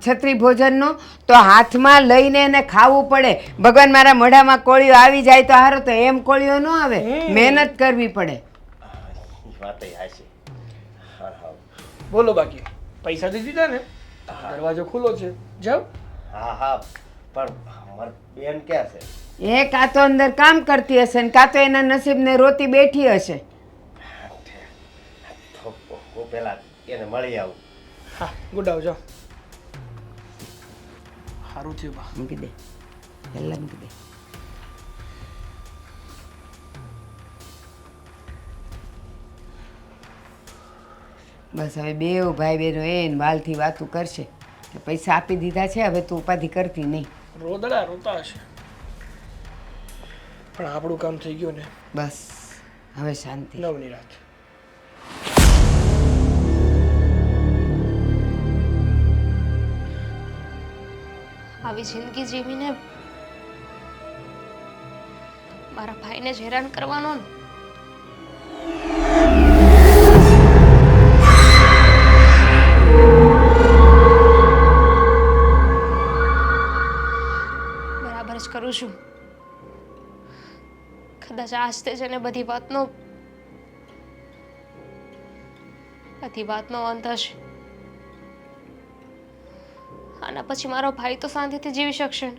છત્રી ભોજનનો, તો હાથમાં લઈને એને ખાવું પડે. ભગવાન મારા મોઢામાં કોળીઓ આવી જાય તો હારો, તો એમ કોળીઓ ન આવે, મહેનત કરવી પડે. વાત હાચી. હા હા બોલો બાકી પૈસા દઈ દીધા ને? દરવાજો ખુલ્લો છે, જાઓ. હા હા, પણ મારી બેન ક્યાં છે? એ કાં તો અંદર કામ કરતી હશે ને કાં તો એના નસીબને રોતી બેઠી હશે. તો હું પેલા એને મળી આવું. હા, ગુડ આવ, જાઓ. સારું થયું બા. મૂકી દે, પહેલાં મૂકી દે. બસ હવે બેવ ભાઈ બહેનો એને વાલથી વાતું કરશે કે પૈસા આપી દીધા છે, હવે તું ઉપાધિ કરતી નહીં. રોદડા રોતા હશે, પણ આપણું કામ થઈ ગયું ને, બસ હવે શાંતિ. નવની રાત. આવી જિંદગી જીવીને મારા ભાઈને જ હેરાન કરવાનો ને. બરાબર જ કરું છું. કદાચ આજ તે છે ને બધી વાતનો અંત હશે. આના પછી મારો ભાઈ તો શાંતિથી જીવી શકશે ને.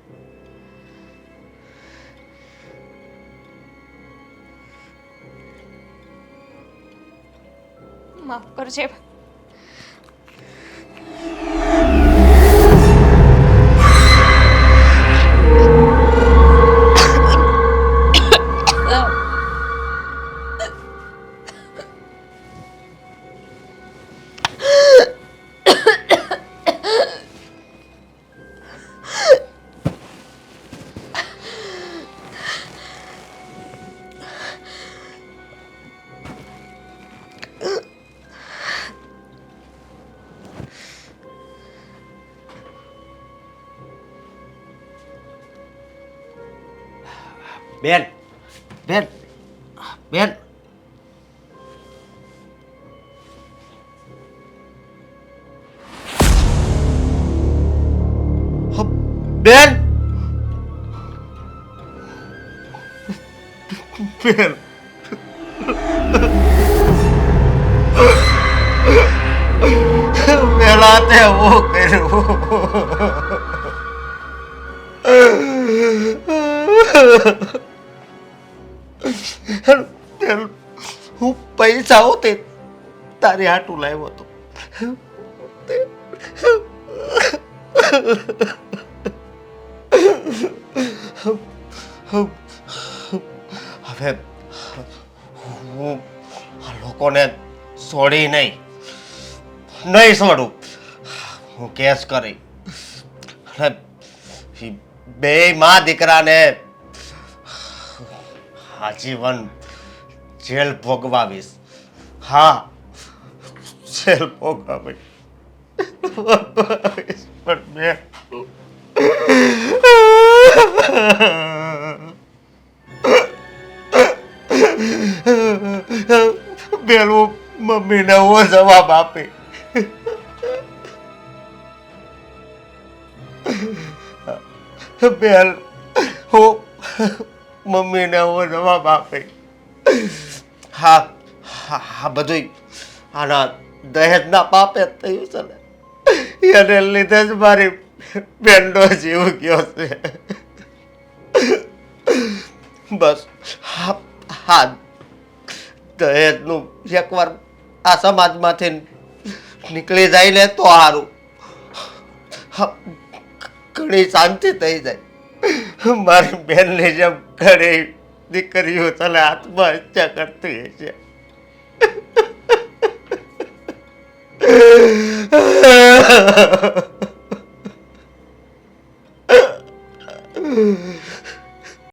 માફ કરજે. બેન બેન બેન, બેન બેન, પેલા તે હું કર્યું. હું પૈસા હોતે તારી હાટું લાવ્યો હતો. હવે હું આ લોકોને છોડી નહીં છોડું. હું કેસ કરી અને બે માં દીકરાને આજીવન જેલ ભોગવાવીશ. હા, જેલ ભોગવાવીશ. પણ મેં પેલું મમ્મીને હું જવાબ આપી. બેન હું મમ્મીને હું જવાબ આપી. હા હા હા બધું આના દહેજના પાપે જ થયું છે ને, એને લીધે જ મારી બેનનો જીવ ગયો છે. બસ હા હા દહેજનું એકવાર આ સમાજમાંથી નીકળી જાય ને તો સારું. ઘણી શાંતિ થઈ જાય. મારી બેનની જેમ ઘણી દીકરીઓ ચાલે આત્મહત્યા કરતી છે.